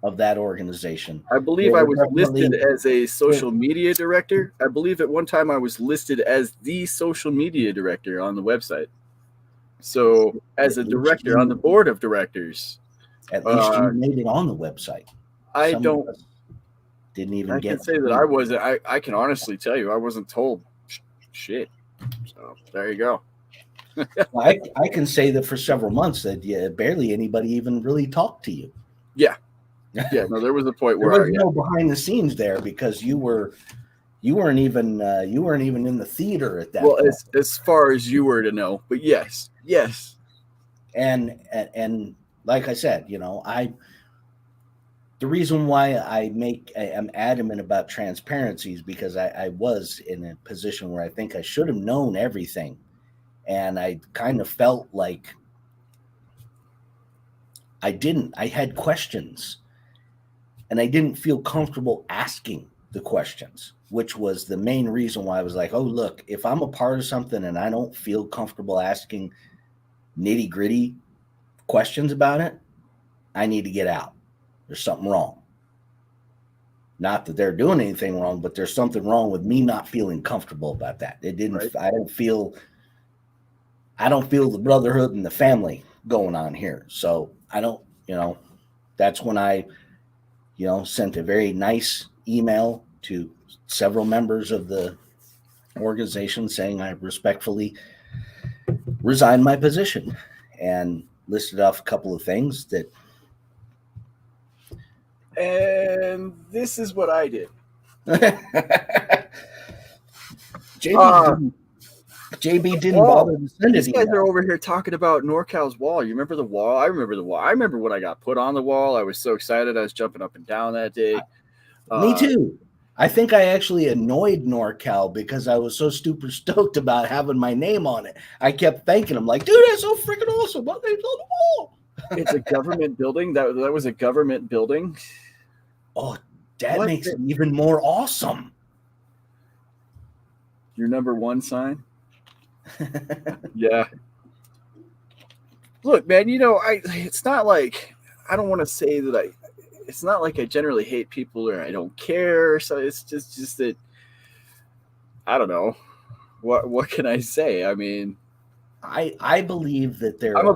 of that organization, I believe I was listed as a social media director. I believe at one time I was listed as the social media director on the website. So, as a director on the board of directors, at least you made it on the website. I don't didn't even get. I can say that I wasn't. I can honestly tell you I wasn't told shit. So there you go. I can say that for several months that barely anybody even really talked to you. Yeah. No, there was a point where there was no behind the scenes there because you weren't even in the theater at that point. Well, as far as you were to know, but yes. And like I said, the reason why I'm adamant about transparency is because I was in a position where I think I should have known everything. And I kind of felt like I didn't. I had questions. And I didn't feel comfortable asking the questions, which was the main reason why I was like, oh, look, if I'm a part of something and I don't feel comfortable asking nitty-gritty questions about it, I need to get out. There's something wrong. Not that they're doing anything wrong, but there's something wrong with me not feeling comfortable about that. It didn't. Right. I don't feel the brotherhood and the family going on here. So I don't. That's when I, sent a very nice email to several members of the organization saying I respectfully resign my position, and listed off a couple of things that. And this is what I did. JB didn't bother to send it. These guys are over here talking about NorCal's wall. You remember the wall? I remember the wall. I remember when I got put on the wall. I was so excited. I was jumping up and down that day. Me too. I think I actually annoyed NorCal because I was so super stoked about having my name on it. I kept thanking him like, dude, that's so freaking awesome. My name's on the wall. It's a government building. That was a government building. Oh, that makes it even more awesome. Your number one sign? Yeah. Look, man, it's not like I don't want to say that it's not like I generally hate people or I don't care. So it's just that I don't know. What can I say? I mean, I believe that I'm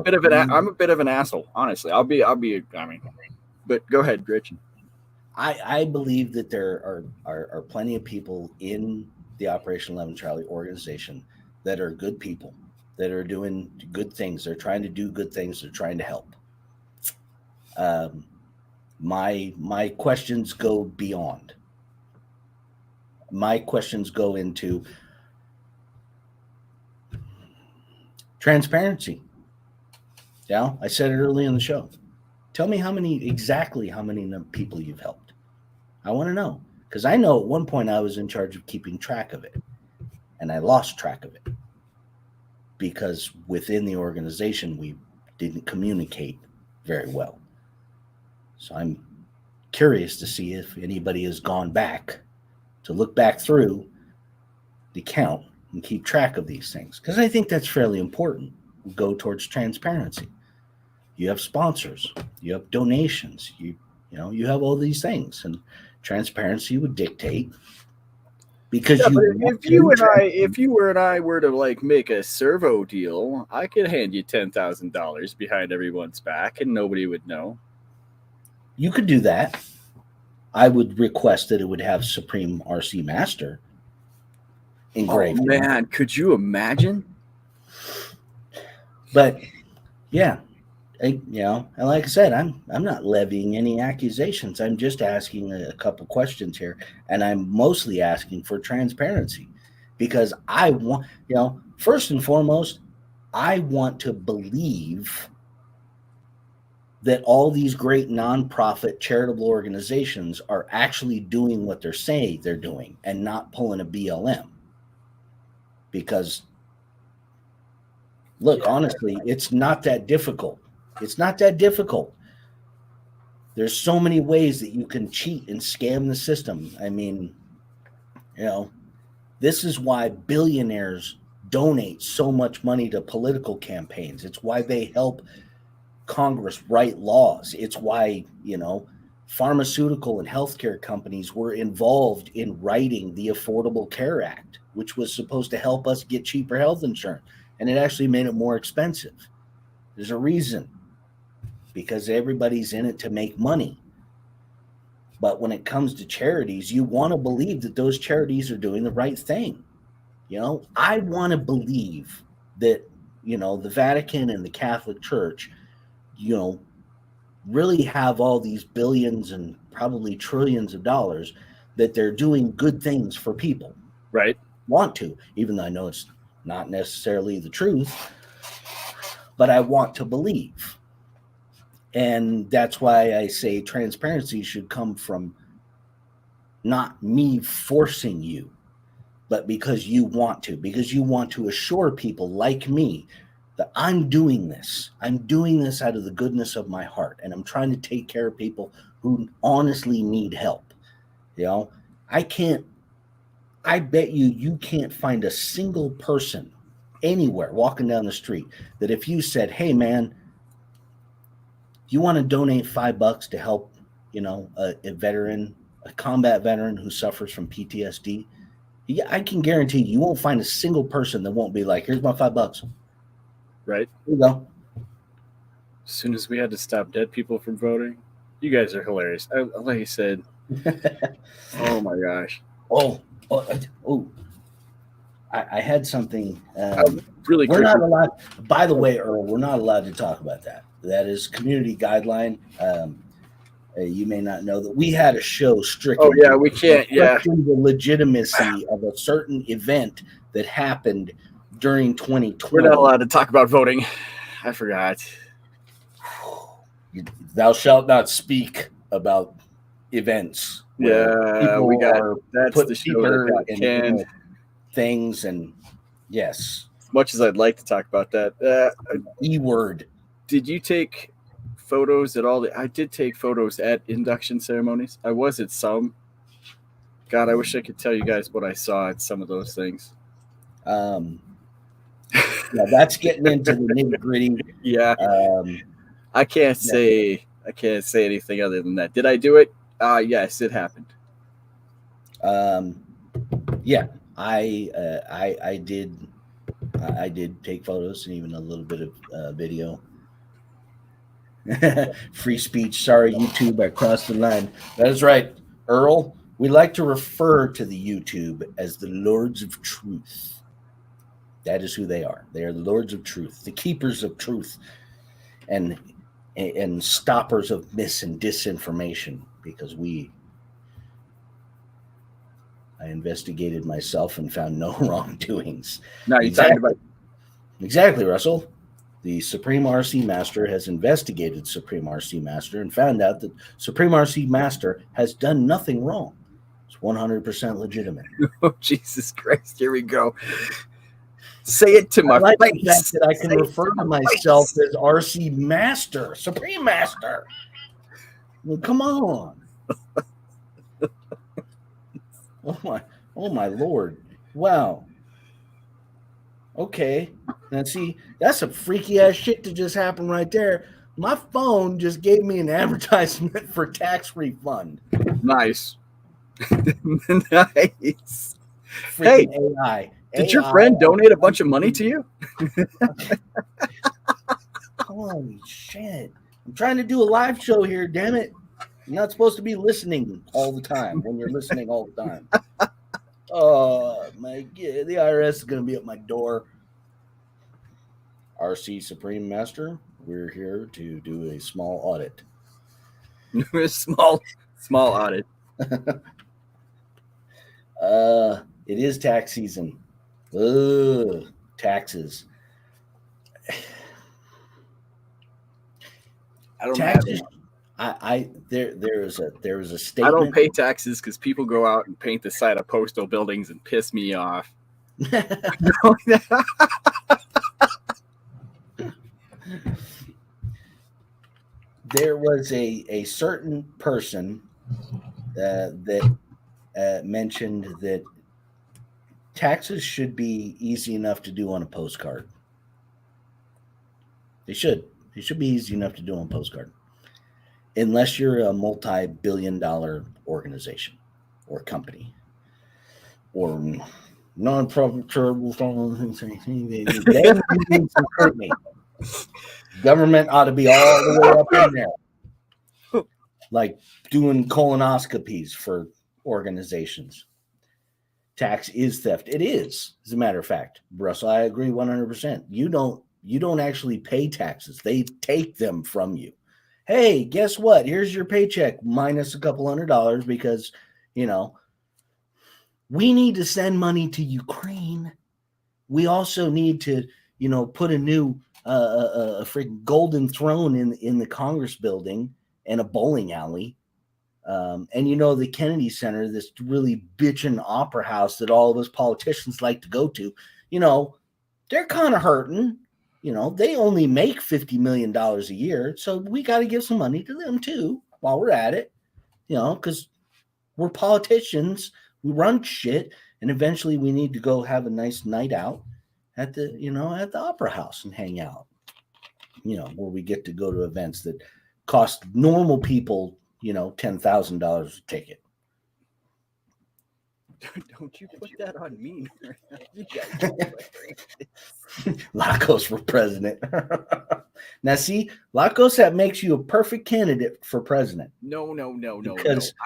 a bit of an asshole, honestly. I'll be but go ahead, Gretchen. I believe that there are plenty of people in the Operation 11 Charlie organization that are good people, that are doing good things. They're trying to do good things. They're trying to help. My questions go beyond. My questions go into transparency. Yeah, I said it early in the show. Tell me how many people you've helped. I want to know, because I know at one point I was in charge of keeping track of it, and I lost track of it because within the organization we didn't communicate very well. So I'm curious to see if anybody has gone back to look back through the count and keep track of these things, because I think that's fairly important. Go towards transparency. You have sponsors, you have donations, you have all these things, and Transparency would dictate because Yeah, but want if you and I were to like make a servo deal, I could hand you $10,000 behind everyone's back, and nobody would know. You could do that. I would request that it would have Supreme RC Master engraved. Oh man, could you imagine? But yeah, and like I said, I'm not levying any accusations. I'm just asking a couple questions here, and I'm mostly asking for transparency because I want, first and foremost, I want to believe that all these great nonprofit charitable organizations are actually doing what they're saying they're doing and not pulling a BLM. Because look, honestly, it's not that difficult. It's not that difficult. There's so many ways that you can cheat and scam the system. I mean, this is why billionaires donate so much money to political campaigns. It's why they help Congress write laws. It's why, pharmaceutical and healthcare companies were involved in writing the Affordable Care Act, which was supposed to help us get cheaper health insurance. And it actually made it more expensive. There's a reason, because everybody's in it to make money. But when it comes to charities, you want to believe that those charities are doing the right thing. I want to believe that, the Vatican and the Catholic Church, really have all these billions and probably trillions of dollars that they're doing good things for people. Right. Want to, even though I know it's not necessarily the truth, but I want to believe. And that's why I say transparency should come from not me forcing you, but because you want to assure people like me that I'm doing this. I'm doing this out of the goodness of my heart, and I'm trying to take care of people who honestly need help. I bet you can't find a single person anywhere walking down the street that if you said, hey man, you want to donate $5 to help, a veteran, a combat veteran who suffers from PTSD, I can guarantee you won't find a single person that won't be like, here's my $5. Right. Here you go. As soon as we had to stop dead people from voting, you guys are hilarious. Like you said, oh my gosh. I had something. Really, we're not allowed. By the way, Earl, we're not allowed to talk about that. That is community guideline. You may not know that we had a show strictly. Oh yeah, we can't. Yeah, the legitimacy of a certain event that happened during 2020. We're not allowed to talk about voting. I forgot. Thou shalt not speak about events. Yeah, we got that's the show that got canned. Things and yes. As much as I'd like to talk about that, E-word. Did you take photos at all? I did take photos at induction ceremonies. I was at some. God, I wish I could tell you guys what I saw at some of those things. Yeah, that's getting into the nitty-gritty. Yeah. I can't say anything other than that. Did I do it? Yes, it happened. Yeah, I did take photos and even a little bit of video. Free speech. Sorry, YouTube, I crossed the line. That is right, Earl. We like to refer to the YouTube as the Lords of Truth. That is who they are. They are the Lords of Truth, the keepers of truth, and stoppers of mis and disinformation. Because I investigated myself and found no wrongdoings. No, you talking about exactly, Russell. The Supreme RC Master has investigated Supreme RC Master and found out that Supreme RC Master has done nothing wrong. It's 100% legitimate. Oh, Jesus Christ. Here we go. Say it to my face. The fact that I can refer to myself as RC Master, Supreme Master. Well, come on. Oh my Lord. Wow. Okay. Now see, that's some freaky ass shit that just happened right there. My phone just gave me an advertisement for tax refund. Nice. Nice. Freaking Hey, AI. did your AI friend donate a bunch of money to you? Holy shit. I'm trying to do a live show here, damn it. You're not supposed to be listening all the time when you're listening all the time. Oh, my God. The IRS is going to be at my door. RC Supreme Master, we're here to do a small audit. small audit. It is tax season. Ugh, taxes. I don't Taxes. have There is a I statement. don't pay taxes because people go out and paint the side of postal buildings and piss me off. There was a certain person that mentioned that taxes should be easy enough to do on a postcard. They should. They should be easy enough to do on a postcard. Unless you're a multi-billion-dollar organization or company or non-profit charitable then you need some scrutiny. Government ought to be all the way up in there, like doing colonoscopies for organizations. Tax is theft. It is, as a matter of fact. Russell, I agree 100%. You don't actually pay taxes. They take them from you. Hey, guess what? Here's your paycheck minus a couple $100 because, we need to send money to Ukraine. We also need to, put a new a freaking golden throne in the Congress building and a bowling alley. And the Kennedy Center, this really bitchin' opera house that all of us politicians like to go to, they're kind of hurting. They only make $50 million a year. So we got to give some money to them too while we're at it, because we're politicians. We run shit. And eventually we need to go have a nice night out at the opera house and hang out, where we get to go to events that cost normal people, $10,000 a ticket. Don't you put that on me. You guys Lacos for president. Now, see, Lacos, that makes you a perfect candidate for president. No.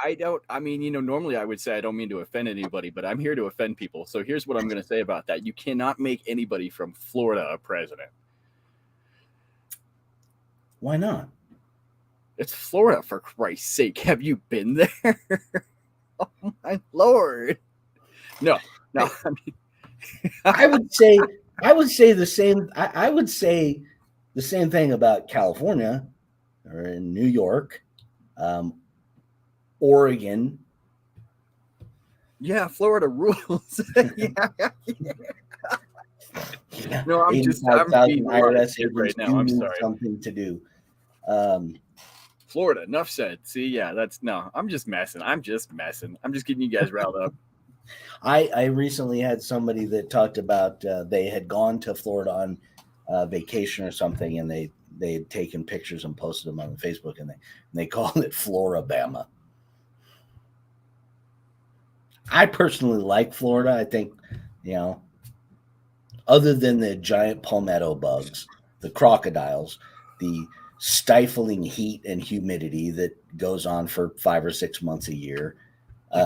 I don't. I mean, normally I would say I don't mean to offend anybody, but I'm here to offend people. So here's what I'm going to say about that. You cannot make anybody from Florida a president. Why not? It's Florida, for Christ's sake. Have you been there? Oh, my Lord. No. I mean, I would say the same. I would say the same thing about California or in New York, Oregon. Yeah, Florida rules. Yeah. No, I'm being IRS right now. I'm sorry. Something to do. Florida, enough said. See, yeah, I'm just messing. I'm just getting you guys riled up. I recently had somebody that talked about they had gone to Florida on vacation or something, and they had taken pictures and posted them on Facebook, and they called it Florabama. I personally like Florida. I think, other than the giant palmetto bugs, the crocodiles, the stifling heat and humidity that goes on for 5 or 6 months a year,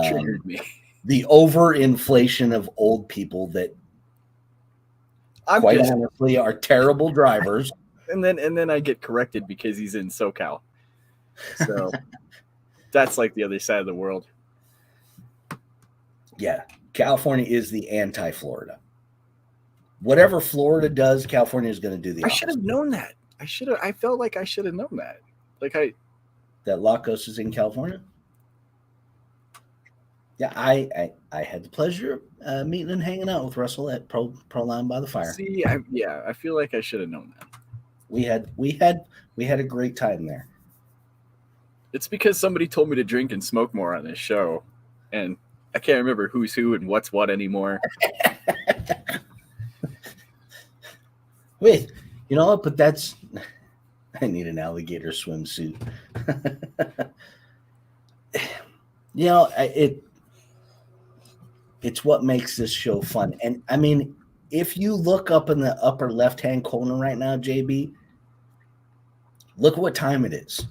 triggered me. The overinflation of old people that quite honestly are terrible drivers. And then I get corrected because he's in SoCal. So that's like the other side of the world. Yeah. California is the anti-Florida. Whatever Florida does, California is going to do the opposite. I should have known that. I felt like I should have known that. That Lacos is in California? Yeah, I had the pleasure of meeting and hanging out with Russell at Pro Line by the Fire. See, I feel like I should have known that. We had a great time there. It's because somebody told me to drink and smoke more on this show, and I can't remember who's who and what's what anymore. Wait, but that's. I need an alligator swimsuit. It's what makes this show fun. And I mean, if you look up in the upper left-hand corner right now, JB, look what time it is.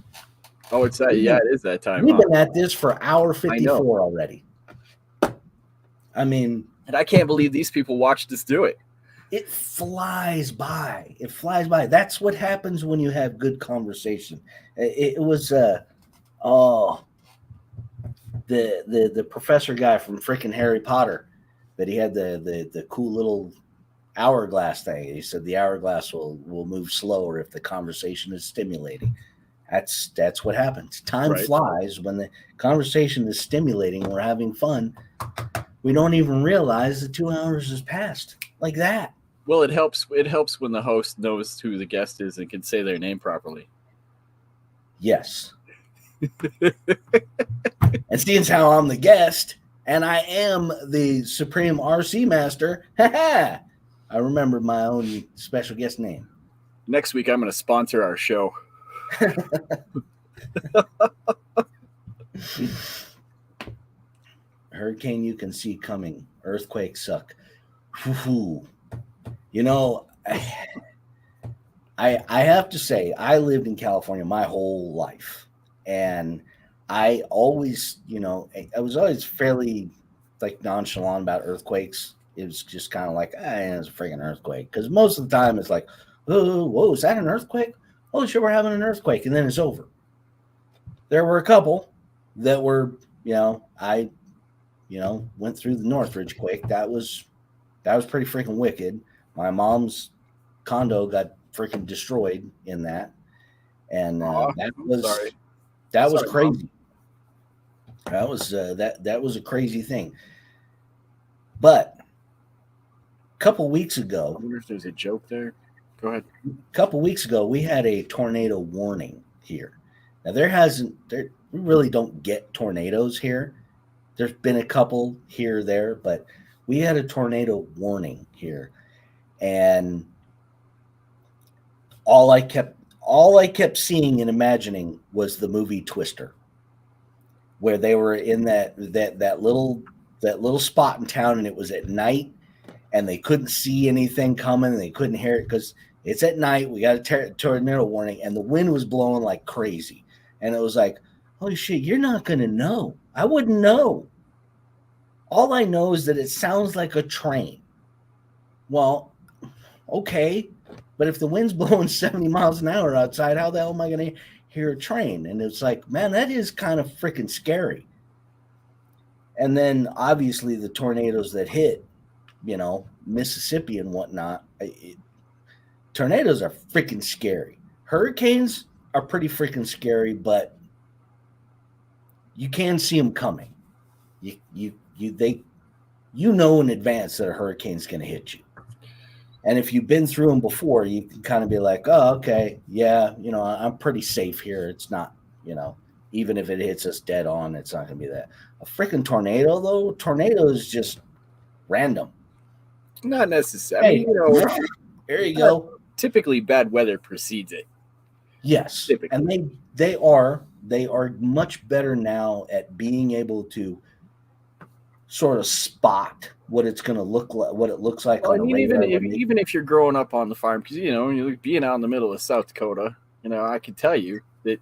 Oh, it's that. Yeah, it is that time. We've been at this for hour 54 already. I mean, and I can't believe these people watched us do it. It flies by. It flies by. That's what happens when you have good conversation. It was the professor guy from freaking Harry Potter, that he had the cool little hourglass thing. He said the hourglass will move slower if the conversation is stimulating. That's what happens. Time flies when the conversation is stimulating. We're having fun. We don't even realize the 2 hours has passed like that. Well, it helps. It helps when the host knows who the guest is and can say their name properly. Yes. And seeing as how I'm the guest and I am the Supreme RC Master, I remember my own special guest name. Next week, I'm going to sponsor our show. Hurricane you can see coming. Earthquakes suck. Woo-hoo. You know, I have to say, I lived in California my whole life. And I always, I was always fairly like nonchalant about earthquakes. It was just kind of like, it's a freaking earthquake. Because most of the time it's like, whoa, is that an earthquake? Oh, sure, we're having an earthquake. And then it's over. There were a couple that were, I went through the Northridge quake. That was pretty freaking wicked. My mom's condo got freaking destroyed in that. And that was crazy. Mom. That was that was a crazy thing. But a couple weeks ago, I wonder if there's a joke there. Go ahead. A couple weeks ago, we had a tornado warning here. Now we really don't get tornadoes here. There's been a couple here or there, but we had a tornado warning here. And all I kept seeing and imagining was the movie Twister, where they were in that little spot in town, and it was at night, and they couldn't see anything coming, and they couldn't hear it because it's at night. We got a tornado warning, and the wind was blowing like crazy, and it was like, holy shit, you're not gonna know. I wouldn't know. All I know is that it sounds like a train. Well, okay, but if the wind's blowing 70 miles an hour outside, how the hell am I going to hear a train? And it's like, man, that is kind of freaking scary. And then obviously the tornadoes that hit, Mississippi and whatnot, tornadoes are freaking scary. Hurricanes are pretty freaking scary, but you can see them coming. You know in advance that a hurricane's going to hit you. And if you've been through them before, you can kind of be like, oh, okay, yeah, I'm pretty safe here. It's not, even if it hits us dead on, it's not going to be that. A freaking tornado, though, tornado is just random. Not necessarily. Hey, there you go. Typically, bad weather precedes it. Yes, typically. And they are much better now at being able to sort of spot what it's going to look like, what it looks like. Well, even if you're growing up on the farm, because you're being out in the middle of South Dakota, I can tell you that.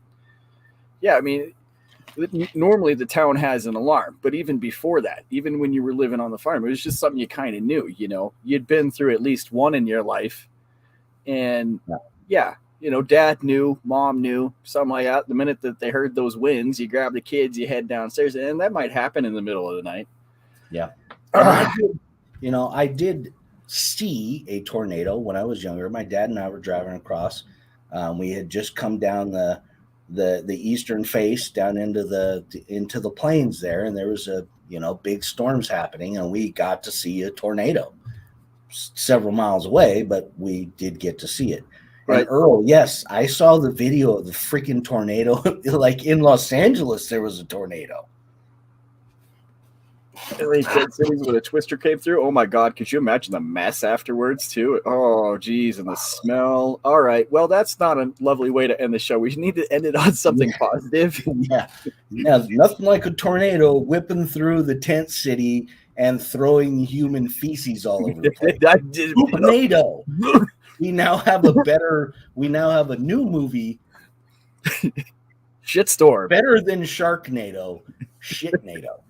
Yeah, I mean, normally the town has an alarm, but even before that, even when you were living on the farm, it was just something you kind of knew. You'd been through at least one in your life, and Dad knew, Mom knew, something like that. The minute that they heard those winds, you grab the kids, you head downstairs, and that might happen in the middle of the night. Yeah. I did see a tornado when I was younger. My dad and I were driving across. We had just come down the eastern face down into the plains there, and there was big storms happening, and we got to see a tornado several miles away, but we did get to see it. Right. And Earl, yes, I saw the video of the freaking tornado. Like in Los Angeles, there was a tornado. Tent cities when a twister came through. Oh my God. Could you imagine the mess afterwards too? Oh geez. And the smell. All right. Well, that's not a lovely way to end the show. We need to end it on something positive. Yeah. Nothing like a tornado whipping through the tent city and throwing human feces all over the place. Tornado. We now have a new movie. Shitstorm. Better than Sharknado. Shitnado.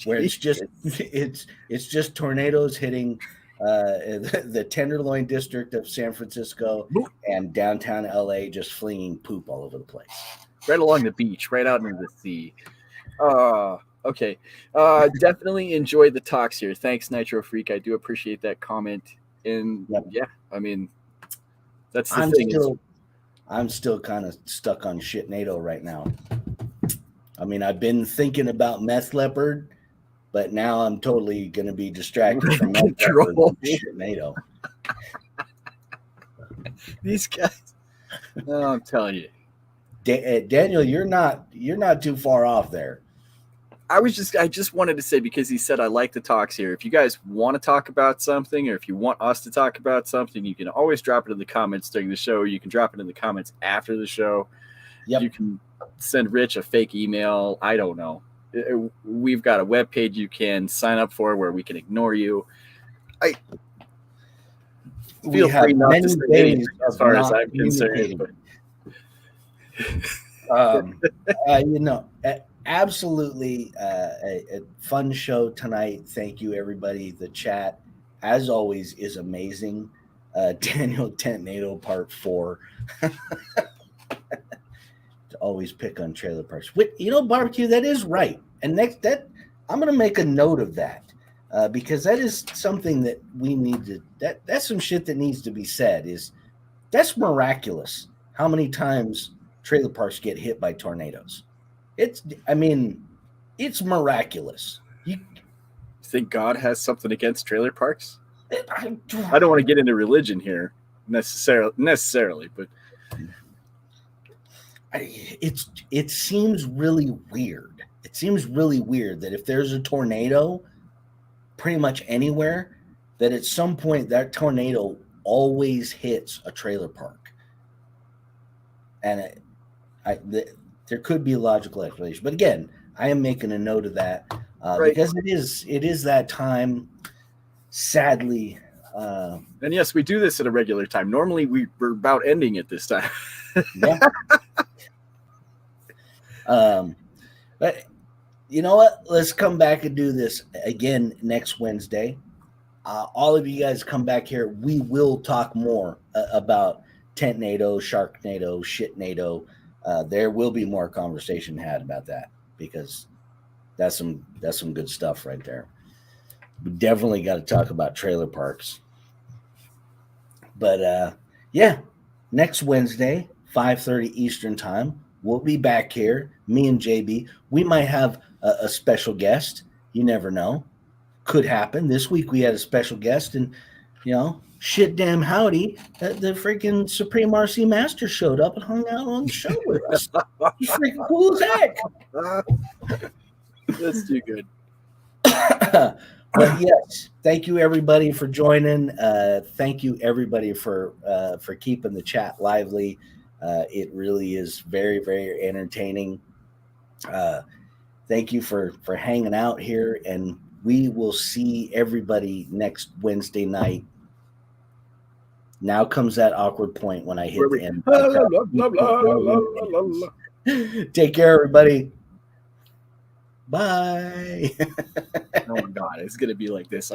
Where it's just tornadoes hitting the Tenderloin district of San Francisco and downtown LA, just flinging poop all over the place. Right along the beach, right out into the sea. Okay. Definitely enjoyed the talks here. Thanks, Nitro Freak. I do appreciate that comment. And yeah, I mean, that's the thing. I'm still kind of stuck on Shitnado right now. I mean, I've been thinking about Meth Leopard, but now I'm totally going to be distracted from Meth Leopard and Shitnado. These guys. Oh, I'm telling you. Daniel, you're not too far off there. I just wanted to say, because he said I like the talks here. If you guys want to talk about something, or if you want us to talk about something, you can always drop it in the comments during the show. Or you can drop it in the comments after the show. Yep. You can send Rich a fake email. I don't know. We've got a webpage you can sign up for where we can ignore you. Feel free not to say anything as far as I'm concerned. Absolutely a fun show tonight. Thank you, everybody. The chat, as always, is amazing. Daniel Tentnado Part 4. To always pick on trailer parks. Barbecue, that is right. And I'm going to make a note of that because that is something that we need to. That's some shit that needs to be said. That's miraculous. How many times trailer parks get hit by tornadoes? It's miraculous. You think God has something against trailer parks? I don't want to get into religion here necessarily, but it seems really weird. It seems really weird that if there's a tornado pretty much anywhere, that at some point that tornado always hits a trailer park. And there could be a logical explanation, but again, I am making a note of that because it is that time. Sadly, and yes, we do this at a regular time. Normally, we're about ending it this time. Yeah. But you know what? Let's come back and do this again next Wednesday. All of you guys come back here. We will talk more about Tentnado, Sharknado, Shitnado. There will be more conversation had about that because that's some good stuff right there. We definitely got to talk about trailer parks. But next Wednesday, 5:30 Eastern time, we'll be back here. Me and JB. We might have a special guest. You never know. Could happen. This week we had a special guest, and shit damn howdy, the freaking Supreme RC Master showed up and hung out on the show with us. He's freaking cool as heck. That's too good. But yes, thank you everybody for joining. Thank you everybody for keeping the chat lively. It really is very, very entertaining. Thank you for hanging out here, and we will see everybody next Wednesday night. Now comes that awkward point when I hit the end. Take care, everybody. Bye. Oh my God, it's gonna be like this.